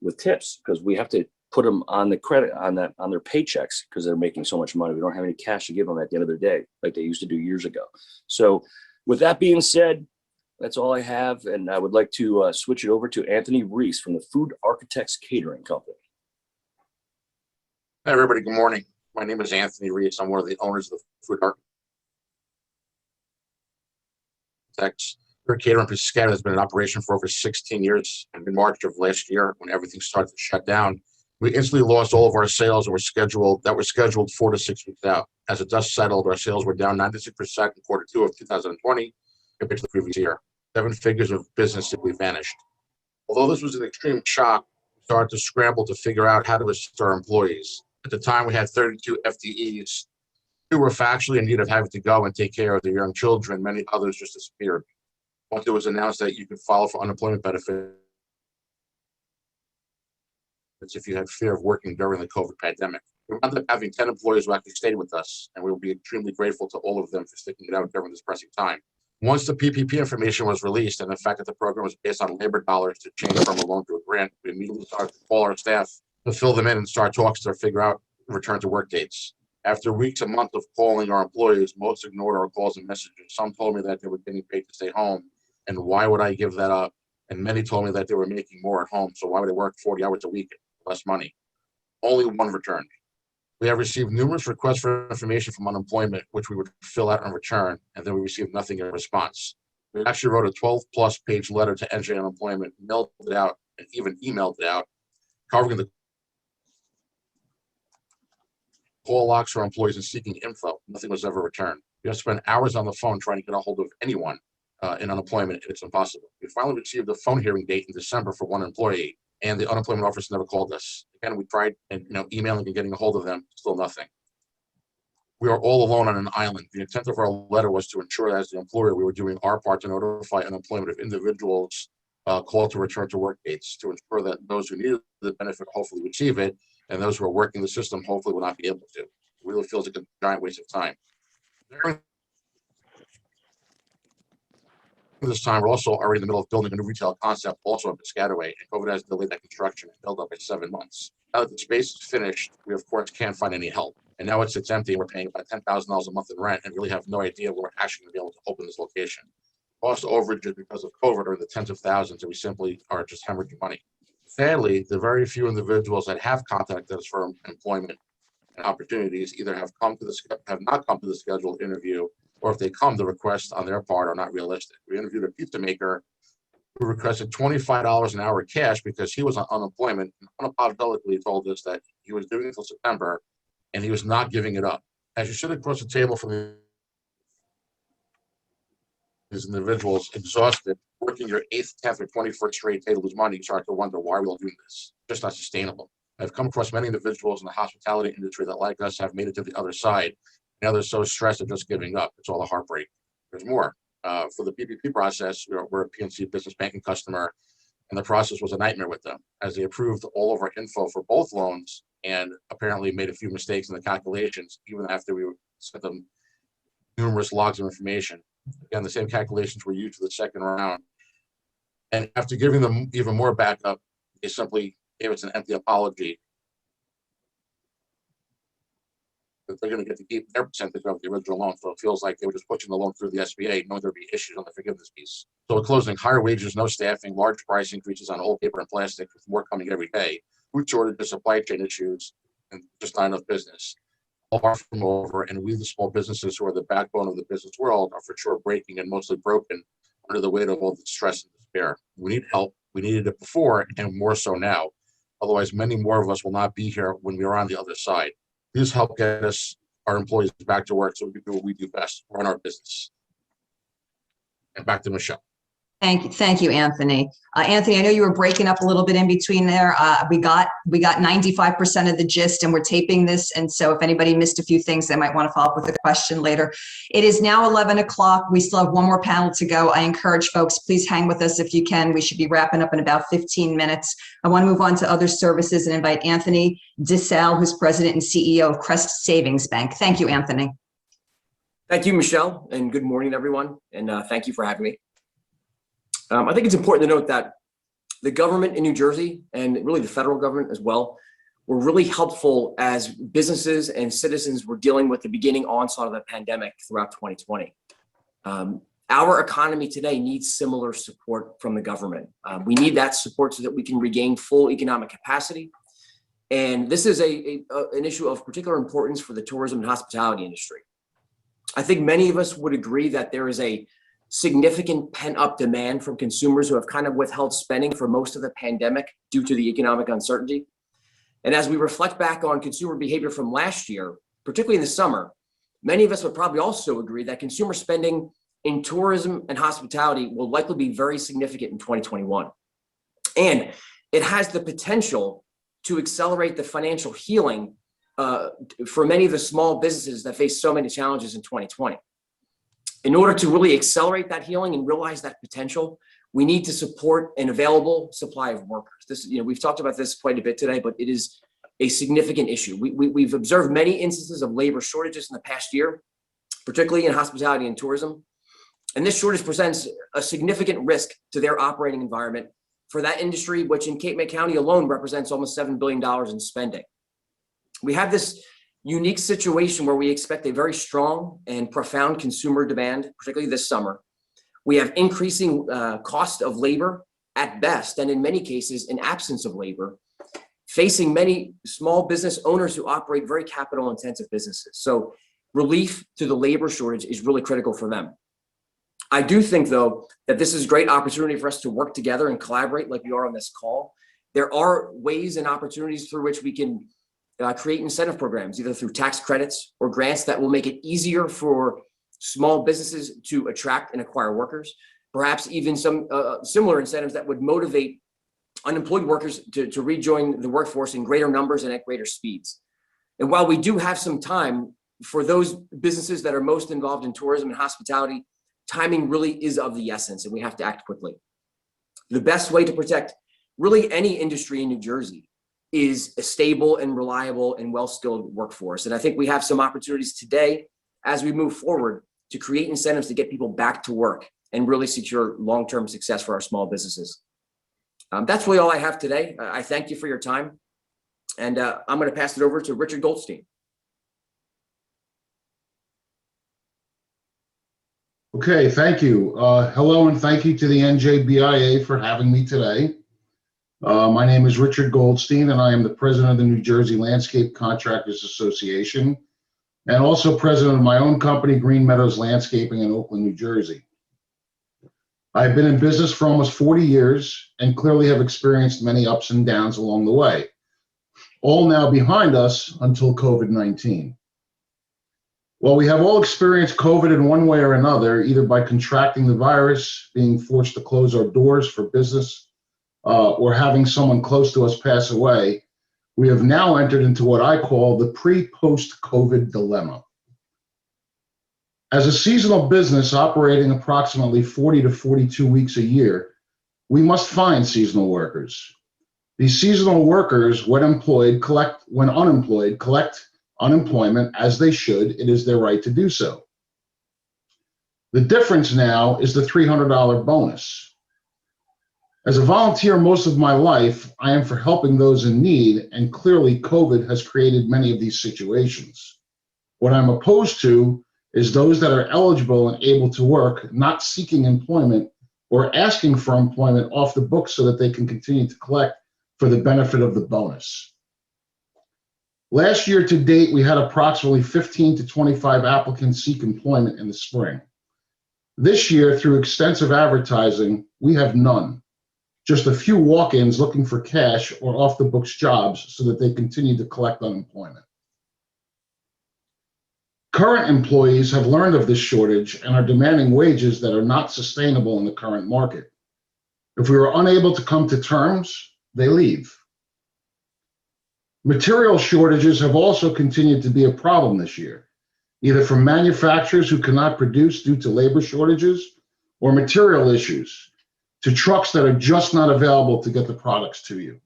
with tips, because we have to put them on the credit on their paychecks, because they're making so much money. We don't have any cash to give them at the end of their day like they used to do years ago. So with that being said, that's all I have. And I would like to switch it over to Anthony Reese from the Food Architects Catering Company. Hi, everybody. Good morning. My name is Anthony Reese. I'm one of the owners of the Food Architects. Our catering for Piscataway has been in operation for over 16 years. And in March of last year, when everything started to shut down, we instantly lost all of our sales that were scheduled 4 to 6 weeks out. As the dust settled, our sales were down 96% in Q2 of 2020 compared to the previous year. 7 figures of business simply vanished. Although this was an extreme shock, we started to scramble to figure out how to assist our employees. At the time, we had 32 FTEs. 2 were factually in need of having to go and take care of their young children. Many others just disappeared. Once it was announced that you could file for unemployment benefits if you had fear of working during the COVID pandemic. We wound up having 10 employees who actually stayed with us, and we will be extremely grateful to all of them for sticking it out during this pressing time. Once the PPP information was released and the fact that the program was based on labor dollars to change from a loan to a grant, we immediately started to call our staff to fill them in and start talks to figure out return to work dates. After weeks and months of calling our employees, most ignored our calls and messages. Some told me that they were getting paid to stay home, and why would I give that up? And many told me that they were making more at home, so why would they work 40 hours a week, less money? Only one returned. We have received numerous requests for information from unemployment, which we would fill out in return, and then we received nothing in response. We actually wrote a 12+ page letter to NJ Unemployment, mailed it out, and even emailed it out, covering the call logs for employees and seeking info. Nothing was ever returned. We have spent hours on the phone trying to get a hold of anyone in unemployment, and it's impossible. We finally received a phone hearing date in December for one employee, and the unemployment office never called us. Again, we tried and emailing and getting a hold of them, still nothing. We are all alone on an island. The intent of our letter was to ensure that as the employer, we were doing our part to notify unemployment of individuals called to return to work dates, to ensure that those who needed the benefit hopefully receive it, and those who are working the system hopefully will not be able to. It really feels like a giant waste of time. During this time, we're also already in the middle of building a new retail concept, also up at Piscataway, and COVID has delayed that construction and held up by 7 months. Now that the space is finished, we of course can't find any help. And now it sits empty, and we're paying about $10,000 a month in rent and really have no idea when we're actually going to be able to open this location. Cost overages because of COVID are in the tens of thousands, and we simply are just hemorrhaging money. Sadly, the very few individuals that have contacted us for employment and opportunities either have not come to the scheduled interview, or if they come, the requests on their part are not realistic. We interviewed a pizza maker who requested $25 an hour cash because he was on unemployment and unapologetically told us that he was doing it until September and he was not giving it up. As you sit across the table from these individuals, exhausted, working your 8th, 10th, or 21st straight day to lose money, you start to wonder why we're all doing this. It's just not sustainable. I've come across many individuals in the hospitality industry that, like us, have made it to the other side. Now they're so stressed at just giving up. It's all a heartbreak. There's more. For the PPP process, we're a PNC business banking customer, and the process was a nightmare with them, as they approved all of our info for both loans and apparently made a few mistakes in the calculations, even after we sent them numerous logs of information. Again, the same calculations were used for the second round. And after giving them even more backup, they simply gave us an empty apology that they're going to get to keep their percentage of the original loan. So it feels like they were just pushing the loan through the SBA, knowing there'd be issues on the forgiveness piece. So in closing, higher wages, no staffing, large price increases on old paper and plastic, with more coming every day, food shortages, supply chain issues, and just not enough business. All are from over, and we, the small businesses who are the backbone of the business world, are for sure breaking and mostly broken under the weight of all the stress and despair. We need help. We needed it before, and more so now. Otherwise, many more of us will not be here when we are on the other side. Please help get us, our employees, back to work so we can do what we do best, run our business. And back to Michelle. Thank you, Anthony. Anthony, I know you were breaking up a little bit in between there. We got 95% of the gist, and we're taping this. And so if anybody missed a few things, they might want to follow up with a question later. It is now 11 o'clock. We still have one more panel to go. I encourage folks, please hang with us if you can. We should be wrapping up in about 15 minutes. I want to move on to other services and invite Anthony Desal, who's president and CEO of Crest Savings Bank. Thank you, Anthony. Thank you, Michelle, and good morning, everyone. And thank you for having me. I think it's important to note that the government in New Jersey, and really the federal government as well, were really helpful as businesses and citizens were dealing with the beginning onslaught of the pandemic throughout 2020. Our economy today needs similar support from the government. We need that support so that we can regain full economic capacity. And this is an issue of particular importance for the tourism and hospitality industry. I think many of us would agree that there is a significant pent-up demand from consumers who have kind of withheld spending for most of the pandemic due to the economic uncertainty. And as we reflect back on consumer behavior from last year, particularly in the summer, many of us would probably also agree that consumer spending in tourism and hospitality will likely be very significant in 2021. And it has the potential to accelerate the financial healing for many of the small businesses that face so many challenges in 2020. In order to really accelerate that healing and realize that potential, we need to support an available supply of workers. This, we've talked about this quite a bit today, but it is a significant issue. We've observed many instances of labor shortages in the past year, particularly in hospitality and tourism. And this shortage presents a significant risk to their operating environment for that industry, which in Cape May County alone represents almost $7 billion in spending. We have this unique situation where we expect a very strong and profound consumer demand, particularly this summer. We have increasing cost of labor at best, and in many cases, an absence of labor, facing many small business owners who operate very capital intensive businesses. So relief to the labor shortage is really critical for them. I do think, though, that this is a great opportunity for us to work together and collaborate like we are on this call. There are ways and opportunities through which we can create incentive programs, either through tax credits or grants that will make it easier for small businesses to attract and acquire workers. Perhaps even some similar incentives that would motivate unemployed workers to rejoin the workforce in greater numbers and at greater speeds. And while we do have some time, for those businesses that are most involved in tourism and hospitality, timing really is of the essence, and we have to act quickly. The best way to protect really any industry in New Jersey is a stable and reliable and well-skilled workforce. And I think we have some opportunities today as we move forward to create incentives to get people back to work and really secure long-term success for our small businesses. That's really all I have today. I thank you for your time. And I'm going to pass it over to Richard Goldstein. Okay, thank you. Hello, and thank you to the NJBIA for having me today. My name is Richard Goldstein, and I am the president of the New Jersey Landscape Contractors Association, and also president of my own company, Green Meadows Landscaping in Oakland, New Jersey. I've been in business for almost 40 years and clearly have experienced many ups and downs along the way, all now behind us until COVID-19. Well, we have all experienced COVID in one way or another, either by contracting the virus, being forced to close our doors for business, or having someone close to us pass away. We have now entered into what I call the pre-post-COVID dilemma. As a seasonal business operating approximately 40 to 42 weeks a year, we must find seasonal workers. These seasonal workers, when unemployed, collect unemployment as they should. It is their right to do so. The difference now is the $300 bonus. As a volunteer most of my life, I am for helping those in need, and clearly COVID has created many of these situations. What I'm opposed to is those that are eligible and able to work, not seeking employment or asking for employment off the books so that they can continue to collect for the benefit of the bonus. Last year to date, we had approximately 15 to 25 applicants seek employment in the spring. This year, through extensive advertising, we have none. Just a few walk-ins looking for cash or off-the-books jobs so that they continue to collect unemployment. Current employees have learned of this shortage and are demanding wages that are not sustainable in the current market. If we are unable to come to terms, they leave. Material shortages have also continued to be a problem this year, either from manufacturers who cannot produce due to labor shortages or material issues, to trucks that are just not available to get the products to you.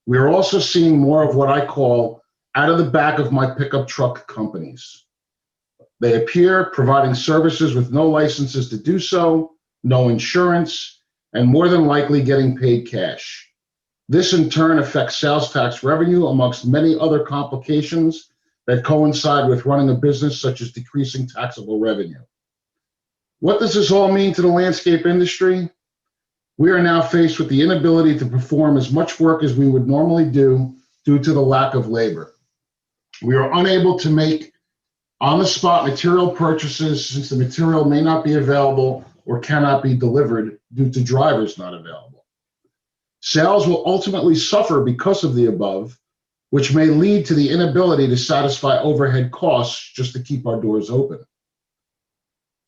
We are also seeing more of what I call out of the back of my pickup truck companies. They appear providing services with no licenses to do so, no insurance, and more than likely getting paid cash. This in turn affects sales tax revenue amongst many other complications that coincide with running a business, such as decreasing taxable revenue. What does this all mean to the landscape industry? We are now faced with the inability to perform as much work as we would normally do due to the lack of labor. We are unable to make on-the-spot material purchases since the material may not be available or cannot be delivered due to drivers not available. Sales will ultimately suffer because of the above, which may lead to the inability to satisfy overhead costs just to keep our doors open.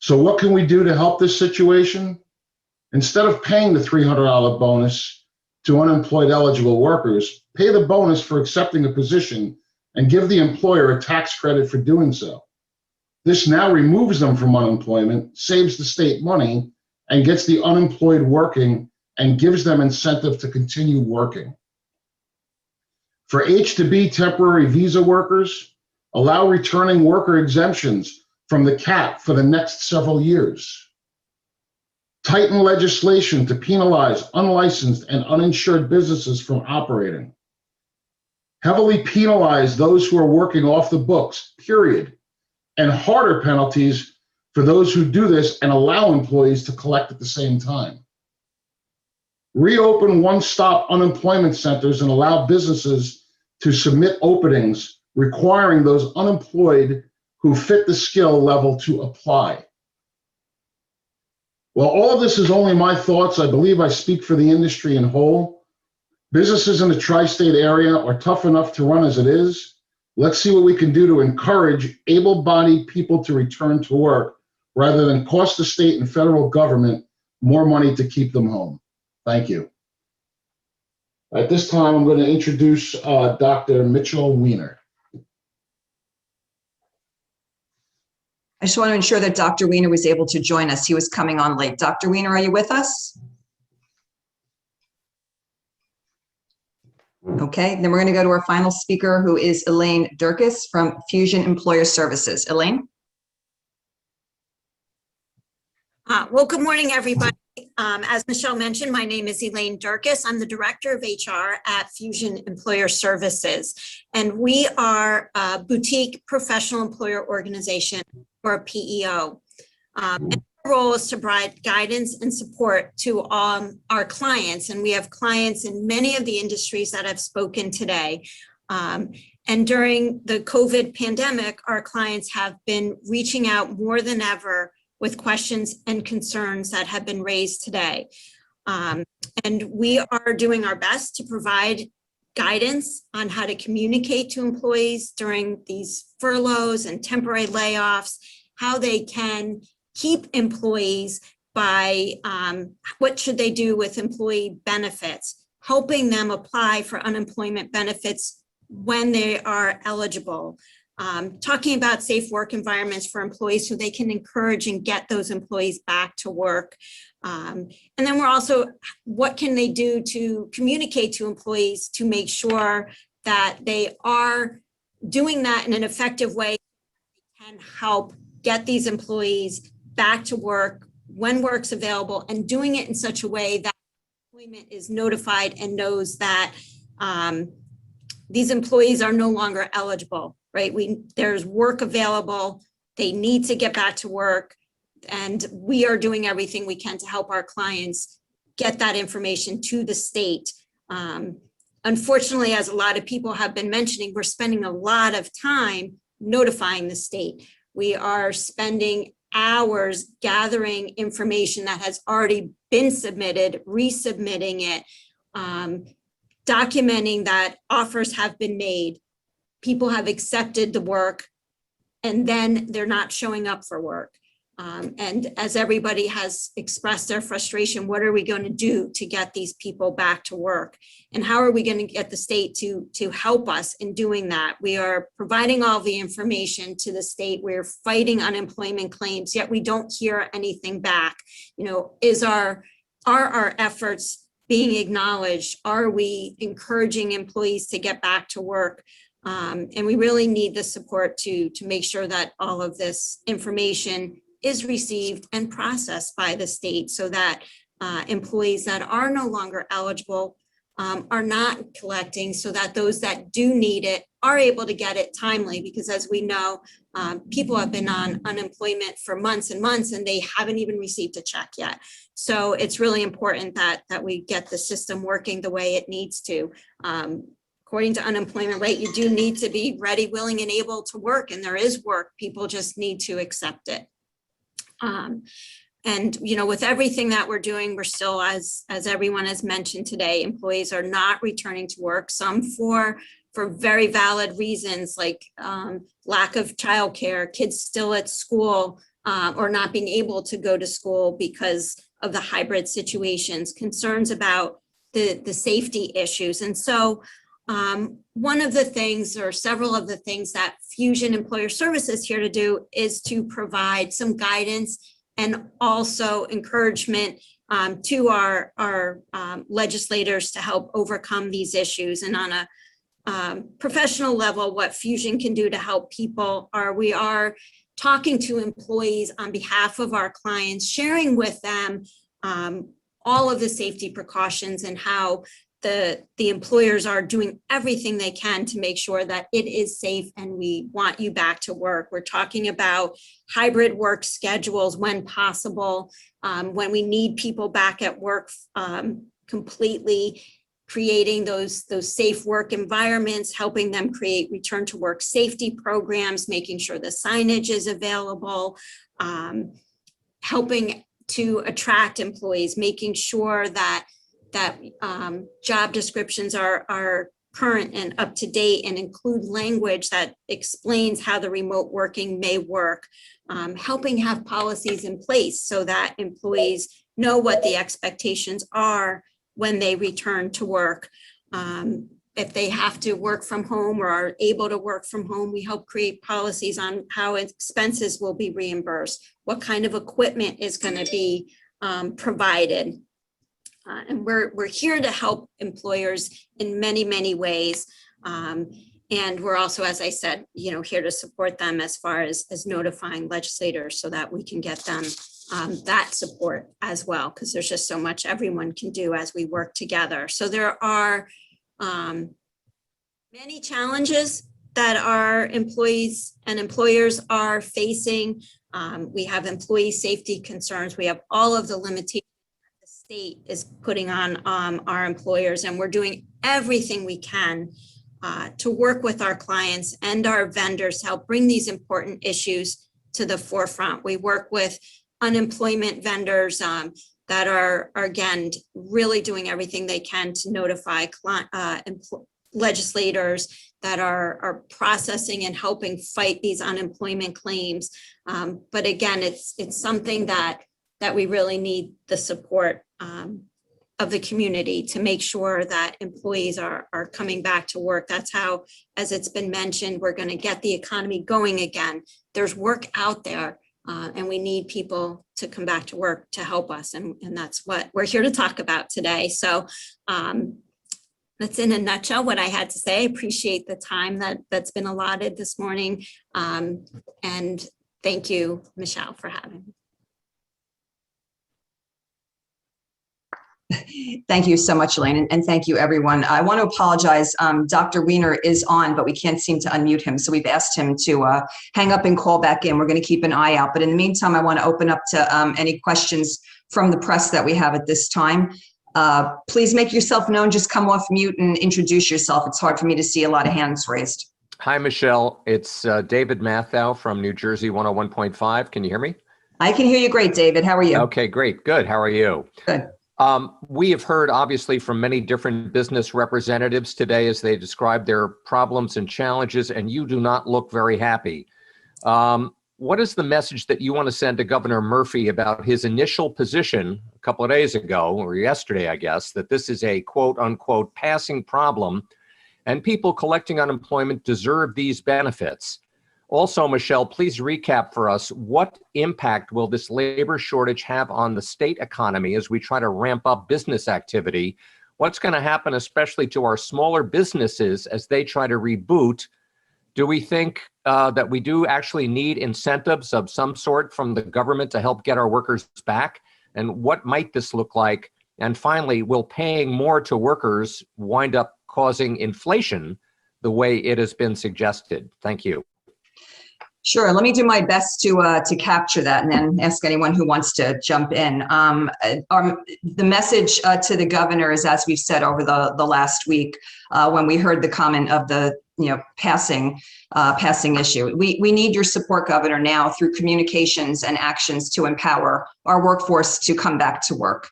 So what can we do to help this situation? Instead of paying the $300 bonus to unemployed eligible workers, pay the bonus for accepting a position and give the employer a tax credit for doing so. This now removes them from unemployment, saves the state money, and gets the unemployed working and gives them incentive to continue working. For H-2B temporary visa workers, allow returning worker exemptions from the cap for the next several years. Tighten legislation to penalize unlicensed and uninsured businesses from operating. Heavily penalize those who are working off the books, period, and harder penalties for those who do this and allow employees to collect at the same time. Reopen one-stop unemployment centers and allow businesses to submit openings requiring those unemployed who fit the skill level to apply. While all of this is only my thoughts, I believe I speak for the industry in whole. Businesses in the tri-state area are tough enough to run as it is. Let's see what we can do to encourage able-bodied people to return to work rather than cost the state and federal government more money to keep them home. Thank you. At this time, I'm going to introduce Dr. Mitchell Weiner. I just want to ensure that Dr. Weiner was able to join us. He was coming on late. Dr. Weiner, are you with us? Okay, then we're going to go to our final speaker, who is Elaine Durkas from Fusion Employer Services. Elaine? Well, good morning, everybody. As Michelle mentioned, my name is Elaine Durkas. I'm the Director of HR at Fusion Employer Services, and we are a boutique professional employer organization, or a PEO. And our role is to provide guidance and support to our clients, and we have clients in many of the industries that I've spoken today. And during the COVID pandemic, our clients have been reaching out more than ever with questions and concerns that have been raised today. And we are doing our best to provide guidance on how to communicate to employees during these furloughs and temporary layoffs, how they can keep employees by what should they do with employee benefits, helping them apply for unemployment benefits when they are eligible. Talking about safe work environments for employees so they can encourage and get those employees back to work. And then we're also, what can they do to communicate to employees to make sure that they are doing that in an effective way and help get these employees back to work when work's available, and doing it in such a way that employment is notified and knows that these employees are no longer eligible. Right? There's work available. They need to get back to work. And we are doing everything we can to help our clients get that information to the state. Unfortunately, as a lot of people have been mentioning, we're spending a lot of time notifying the state. We are spending hours gathering information that has already been submitted, resubmitting it, documenting that offers have been made. People have accepted the work, and then they're not showing up for work. And as everybody has expressed their frustration, what are we going to do to get these people back to work? And how are we going to get the state to help us in doing that? We are providing all the information to the state. We're fighting unemployment claims, yet we don't hear anything back. You know, are our efforts being acknowledged? Are we encouraging employees to get back to work? And we really need the support to make sure that all of this information is received and processed by the state so that employees that are no longer eligible are not collecting, so that those that do need it are able to get it timely, because as we know, people have been on unemployment for months and months and they haven't even received a check yet. So it's really important that we get the system working the way it needs to. According to unemployment rate, you do need to be ready, willing, and able to work, and there is work. People just need to accept it. And you know, with everything that we're doing, we're still, as everyone has mentioned today, employees are not returning to work. Some for very valid reasons, like lack of childcare, kids still at school, or not being able to go to school because of the hybrid situations, concerns about the safety issues, and so. One of the things, or several of the things that Fusion Employer Services is here to do, is to provide some guidance and also encouragement to our legislators to help overcome these issues. And on a professional level, what Fusion can do to help people we are talking to employees on behalf of our clients, sharing with them all of the safety precautions and how the employers are doing everything they can to make sure that it is safe and we want you back to work. We're talking about hybrid work schedules when possible, when we need people back at work completely, creating those safe work environments, helping them create return to work safety programs, making sure the signage is available, helping to attract employees, making sure that job descriptions are current and up to date and include language that explains how the remote working may work, helping have policies in place so that employees know what the expectations are when they return to work. If they have to work from home or are able to work from home, we help create policies on how expenses will be reimbursed, what kind of equipment is going to be provided. And we're here to help employers in many, many ways. And we're also, as I said, here to support them as far as notifying legislators so that we can get them that support as well, because there's just so much everyone can do as we work together. So there are many challenges that our employees and employers are facing. We have employee safety concerns. We have all of the limitations that the state is putting on our employers, and we're doing everything we can to work with our clients and our vendors to help bring these important issues to the forefront. We work with unemployment vendors that are again, really doing everything they can to notify legislators that are processing and helping fight these unemployment claims. But again, it's something that we really need the support of the community to make sure that employees are coming back to work. That's how, as it's been mentioned, we're going to get the economy going again. There's work out there. And we need people to come back to work to help us. And that's what we're here to talk about today. So that's in a nutshell what I had to say. I appreciate the time that's been allotted this morning. And thank you, Michelle, for having me. Thank you so much, Elaine, and thank you, everyone. I want to apologize. Dr. Wagner is on, but we can't seem to unmute him, so we've asked him to hang up and call back in. We're going to keep an eye out, but in the meantime, I want to open up to any questions from the press that we have at this time. Please make yourself known. Just come off mute and introduce yourself. It's hard for me to see a lot of hands raised. Hi, Michelle. It's David Mathau from New Jersey 101.5. Can you hear me? I can hear you great, David. How are you? Okay, great. Good. How are you? Good. We have heard, obviously, from many different business representatives today as they describe their problems and challenges, and you do not look very happy. What is the message that you want to send to Governor Murphy about his initial position a couple of days ago, or yesterday, I guess, that this is a quote unquote passing problem and people collecting unemployment deserve these benefits? Also, Michelle, please recap for us, what impact will this labor shortage have on the state economy as we try to ramp up business activity? What's going to happen, especially to our smaller businesses as they try to reboot? Do we think that we do actually need incentives of some sort from the government to help get our workers back? And what might this look like? And finally, will paying more to workers wind up causing inflation the way it has been suggested? Thank you. Sure. Let me do my best to capture that and then ask anyone who wants to jump in. The message to the governor is, as we've said over the last week, when we heard the comment of the passing issue. We need your support, Governor, now through communications and actions to empower our workforce to come back to work.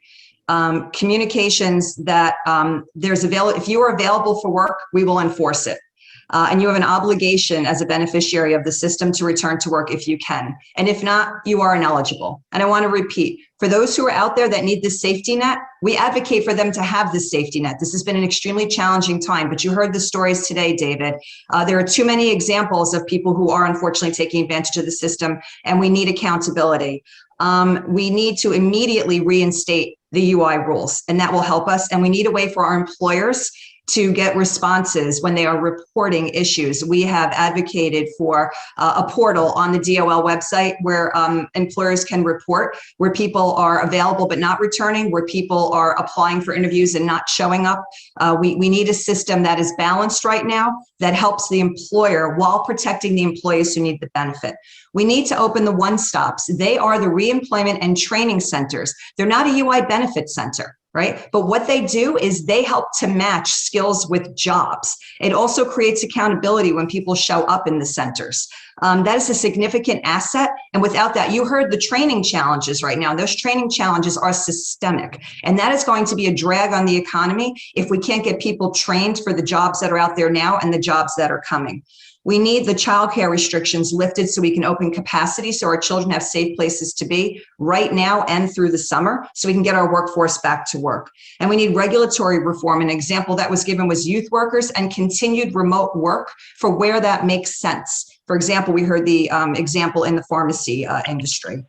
Communications that if you are available for work, we will enforce it. And you have an obligation as a beneficiary of the system to return to work if you can. And if not, you are ineligible. And I want to repeat, for those who are out there that need this safety net, we advocate for them to have this safety net. This has been an extremely challenging time, but you heard the stories today, David. There are too many examples of people who are unfortunately taking advantage of the system, and we need accountability. We need to immediately reinstate the UI rules, and that will help us. And we need a way for our employers to get responses when they are reporting issues. We have advocated for a portal on the DOL website where employers can report where people are available but not returning, where people are applying for interviews and not showing up. We need a system that is balanced right now that helps the employer while protecting the employees who need the benefit. We need to open the one-stops. They are the reemployment and training centers. They're not a UI benefit center. right? But what they do is they help to match skills with jobs. It also creates accountability when people show up in the centers. That is a significant asset. And without that, you heard the training challenges right now. Those training challenges are systemic. And that is going to be a drag on the economy if we can't get people trained for the jobs that are out there now and the jobs that are coming. We need the childcare restrictions lifted so we can open capacity so our children have safe places to be right now and through the summer so we can get our workforce back to work. And we need regulatory reform. An example that was given was youth workers and continued remote work for where that makes sense. For example, we heard the example in the pharmacy industry.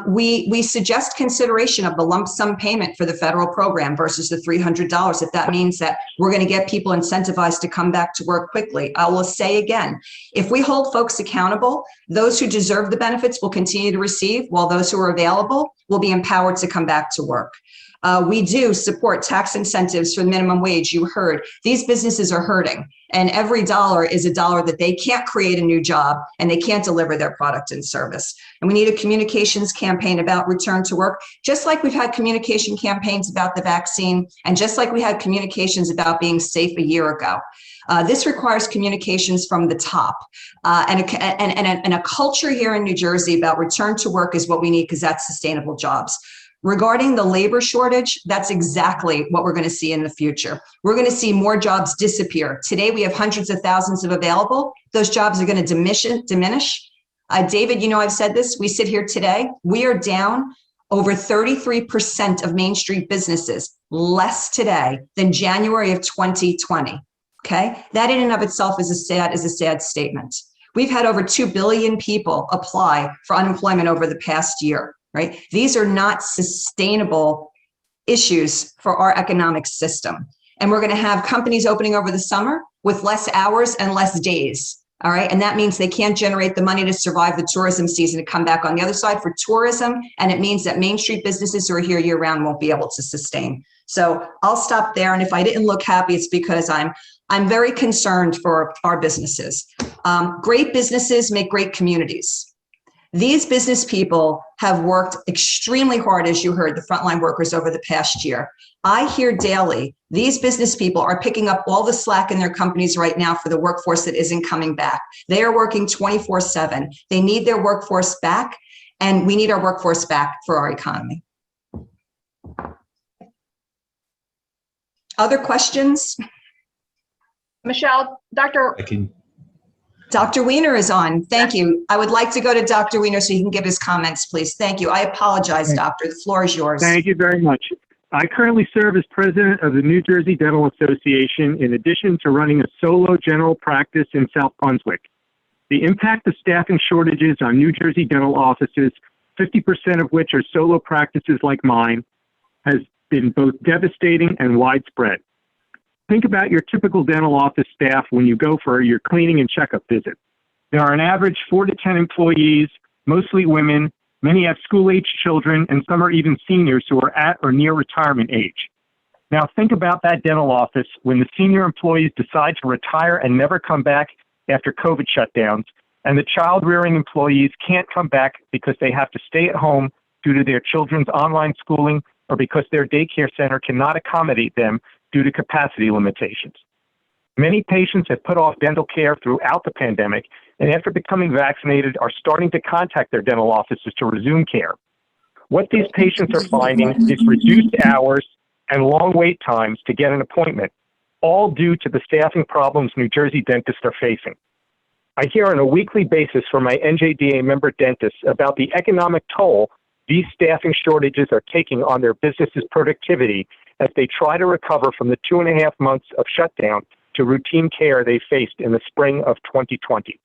We suggest consideration of the lump sum payment for the federal program versus the $300 if that means that we're going to get people incentivized to come back to work quickly. I will say again, if we hold folks accountable, those who deserve the benefits will continue to receive, while those who are available will be empowered to come back to work. We do support tax incentives for minimum wage. You heard these businesses are hurting, and every dollar is a dollar that they can't create a new job and they can't deliver their product and service. And we need a communications campaign about return to work, just like we've had communication campaigns about the vaccine and just like we had communications about being safe a year ago. This requires communications from the top, and a culture here in New Jersey about return to work is what we need because that's sustainable jobs. Regarding the labor shortage, that's exactly what we're going to see in the future. We're going to see more jobs disappear. Today, we have hundreds of thousands of available. Those jobs are going to diminish. David, you know, I've said this, we sit here today, we are down over 33% of Main Street businesses, less today than January of 2020, okay? That in and of itself is a sad statement. We've had over 2 billion people apply for unemployment over the past year. Right? These are not sustainable issues for our economic system. And we're going to have companies opening over the summer with less hours and less days. All right. And that means they can't generate the money to survive the tourism season to come back on the other side for tourism. And it means that Main Street businesses who are here year round won't be able to sustain. So I'll stop there. And if I didn't look happy, it's because I'm very concerned for our businesses. Great businesses make great communities. These business people have worked extremely hard, as you heard, the frontline workers over the past year. I hear daily, these business people are picking up all the slack in their companies right now for the workforce that isn't coming back. They are working 24/7. They need their workforce back, and we need our workforce back for our economy. Other questions? Michelle, Dr. Dr. Wagner is on. Thank you. I would like to go to Dr. Wagner so he can give his comments, please. Thank you. I apologize, doctor. The floor is yours. Thank you very much. I currently serve as president of the New Jersey Dental Association, in addition to running a solo general practice in South Brunswick. The impact of staffing shortages on New Jersey dental offices, 50% of which are solo practices like mine, has been both devastating and widespread. Think about your typical dental office staff when you go for your cleaning and checkup visit. There are an average 4 to 10 employees, mostly women. Many have school-aged children, and some are even seniors who are at or near retirement age. Now think about that dental office when the senior employees decide to retire and never come back after COVID shutdowns, and the child-rearing employees can't come back because they have to stay at home due to their children's online schooling or because their daycare center cannot accommodate them due to capacity limitations. Many patients have put off dental care throughout the pandemic, and after becoming vaccinated are starting to contact their dental offices to resume care. What these patients are finding is reduced hours and long wait times to get an appointment, all due to the staffing problems New Jersey dentists are facing. I hear on a weekly basis from my NJDA member dentists about the economic toll these staffing shortages are taking on their business's productivity as they try to recover from the 2.5 months of shutdown to routine care they faced in the spring of 2020.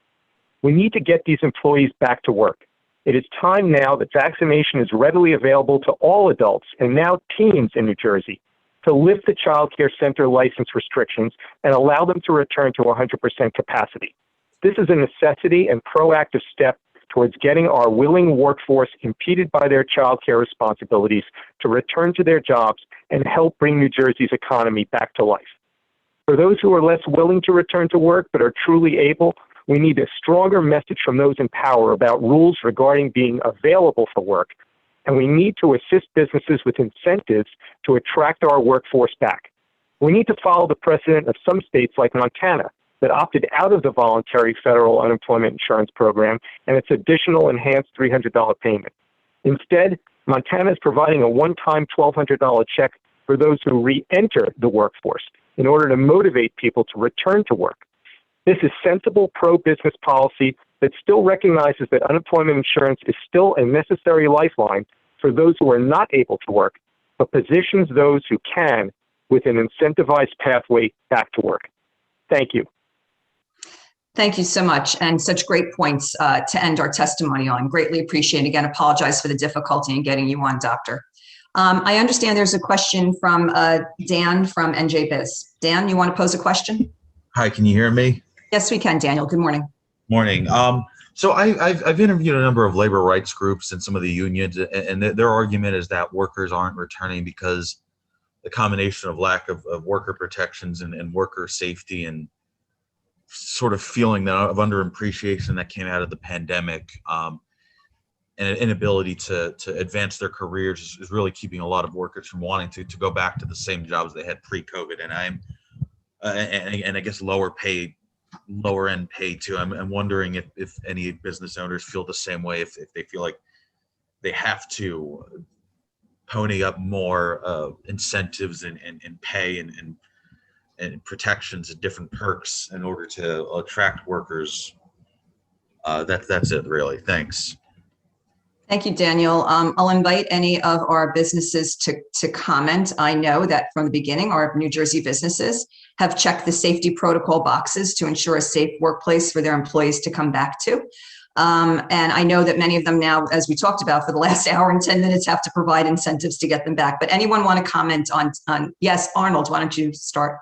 We need to get these employees back to work. It is time now that vaccination is readily available to all adults and now teens in New Jersey to lift the child care center license restrictions and allow them to return to 100% capacity. This is a necessity and proactive step towards getting our willing workforce impeded by their child care responsibilities to return to their jobs and help bring New Jersey's economy back to life. For those who are less willing to return to work but are truly able, we need a stronger message from those in power about rules regarding being available for work and we need to assist businesses with incentives to attract our workforce back. We need to follow the precedent of some states like Montana that opted out of the voluntary federal unemployment insurance program and its additional enhanced $300 payment. Instead, Montana is providing a one-time $1,200 check for those who re-enter the workforce in order to motivate people to return to work. This is sensible pro-business policy that still recognizes that unemployment insurance is still a necessary lifeline for those who are not able to work, but positions those who can with an incentivized pathway back to work. Thank you. Thank you so much, and such great points to end our testimony on. Greatly appreciate it. Again, apologize for the difficulty in getting you on, Doctor. I understand there's a question from Dan from NJ Biz. Dan, you want to pose a question? Hi, can you hear me? Yes, we can, Daniel. Good morning. Morning. So I've interviewed a number of labor rights groups and some of the unions, and their argument is that workers aren't returning because the combination of lack of worker protections and worker safety and sort of feeling that of underappreciation that came out of the pandemic and an inability to advance their careers is really keeping a lot of workers from wanting to go back to the same jobs they had pre-COVID. And and I guess lower end pay too. I'm wondering if any business owners feel the same way, if they feel like they have to pony up more incentives and pay and protections and different perks in order to attract workers. That's it, really. Thanks. Thank you, Daniel. I'll invite any of our businesses to comment. I know that from the beginning, our New Jersey businesses have checked the safety protocol boxes to ensure a safe workplace for their employees to come back to. And I know that many of them now, as we talked about for the last hour and 10 minutes, have to provide incentives to get them back. But anyone want to comment on yes, Arnold, why don't you start?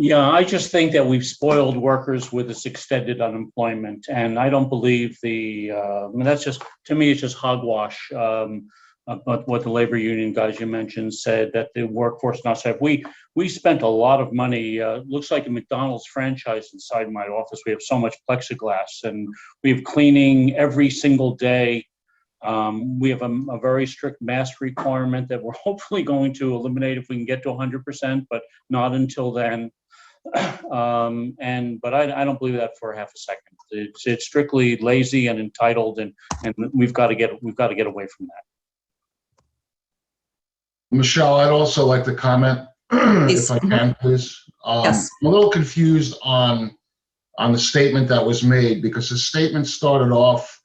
Yeah, I just think that we've spoiled workers with this extended unemployment, and I don't believe that's just, to me, it's just hogwash. But what the labor union guys you mentioned said, that the workforce not safe. We spent a lot of money. Looks like a McDonald's franchise inside my office. We have so much plexiglass, and we have cleaning every single day. We have a very strict mask requirement that we're hopefully going to eliminate if we can get to 100%, but not until then. But I don't believe that for half a second. It's strictly lazy and entitled, and we've got to get away from that. Michelle, I'd also like to comment, if I can, please. Yes. I'm a little confused on the statement that was made, because his statement started off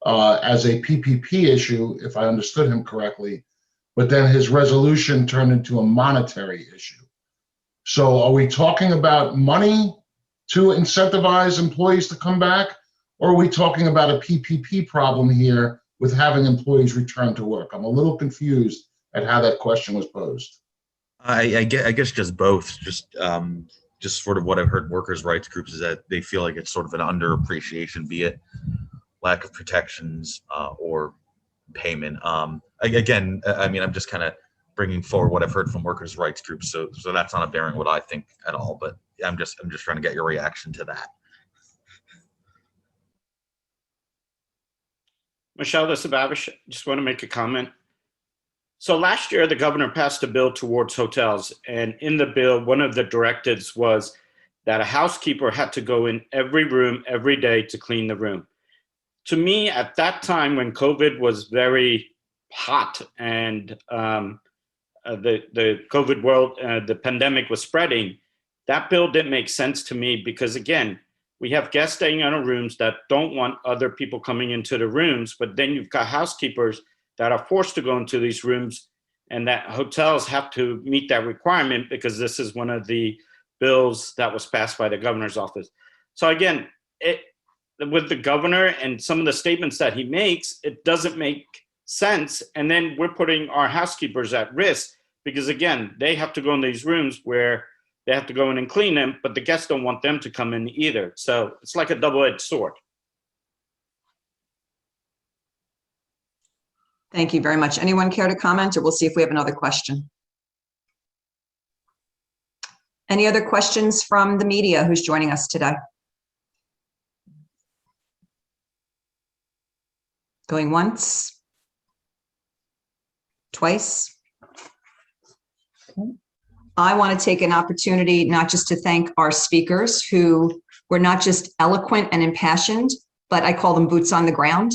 as a PPP issue, if I understood him correctly, but then his resolution turned into a monetary issue. So are we talking about money to incentivize employees to come back, or are we talking about a PPP problem here with having employees return to work? I'm a little confused at how that question was posed. I guess just both. Just sort of what I've heard workers' rights groups is that they feel like it's sort of an underappreciation, be it lack of protections or payment. Again, I mean, I'm just kind of bringing forward what I've heard from workers' rights groups, so that's not bearing what I think at all. But I'm just trying to get your reaction to that. Michelle, this is Bhavesh. Just want to make a comment. So last year, the governor passed a bill towards hotels, and in the bill, one of the directives was that a housekeeper had to go in every room every day to clean the room. To me, at that time when COVID was very hot and the COVID world, the pandemic was spreading, that bill didn't make sense to me, because again, we have guests staying in our rooms that don't want other people coming into the rooms, but then you've got housekeepers that are forced to go into these rooms, and that hotels have to meet that requirement because this is one of the bills that was passed by the governor's office. So again, with the governor and some of the statements that he makes, it doesn't make sense. And then we're putting our housekeepers at risk because again, they have to go in these rooms where they have to go in and clean them, but the guests don't want them to come in either. So it's like a double-edged sword. Thank you very much. Anyone care to comment, or we'll see if we have another question? Any other questions from the media who's joining us today? Going once? Twice? I want to take an opportunity not just to thank our speakers who were not just eloquent and impassioned, but I call them boots on the ground.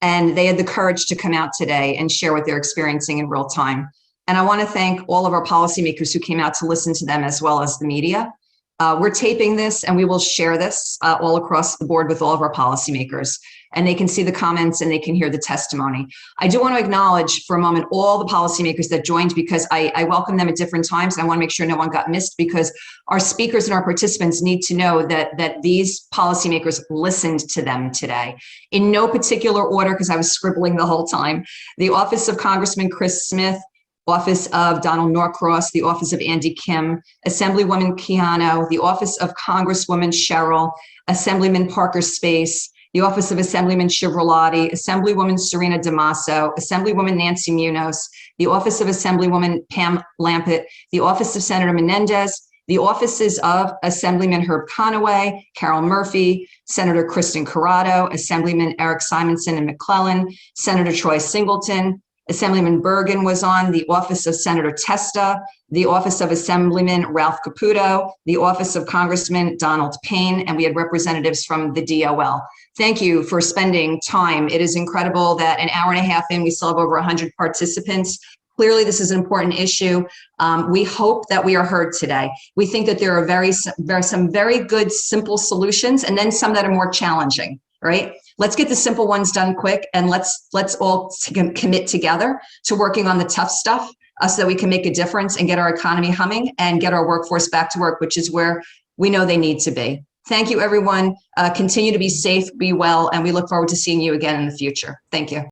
And they had the courage to come out today and share what they're experiencing in real time. And I want to thank all of our policymakers who came out to listen to them, as well as the media. We're taping this and we will share this all across the board with all of our policymakers, and they can see the comments and they can hear the testimony. I do want to acknowledge for a moment all the policymakers that joined, because I welcome them at different times. I want to make sure no one got missed, because our speakers and our participants need to know that these policymakers listened to them today. In no particular order, because I was scribbling the whole time: the Office of Congressman Chris Smith, Office of Donald Norcross, the Office of Andy Kim, Assemblywoman Keano, the Office of Congresswoman Cheryl, Assemblyman Parker Space, the Office of Assemblyman Shivrolotti, Assemblywoman Serena Damaso, Assemblywoman Nancy Munoz, the Office of Assemblywoman Pam Lampett, the Office of Senator Menendez, the offices of Assemblyman Herb Conaway, Carol Murphy, Senator Kristen Corrado, Assemblyman Eric Simonson and McClellan, Senator Troy Singleton, Assemblyman Bergen was on, the Office of Senator Testa, the Office of Assemblyman Ralph Caputo, the Office of Congressman Donald Payne, and we had representatives from the DOL. Thank you for spending time. It is incredible that an hour and a half in, we still have over 100 participants. Clearly, this is an important issue. We hope that we are heard today. We think that there are some very good, simple solutions, and then some that are more challenging, right? Let's get the simple ones done quick, and let's all commit together to working on the tough stuff so that we can make a difference and get our economy humming and get our workforce back to work, which is where we know they need to be. Thank you, everyone. Continue to be safe, be well, and we look forward to seeing you again in the future. Thank you.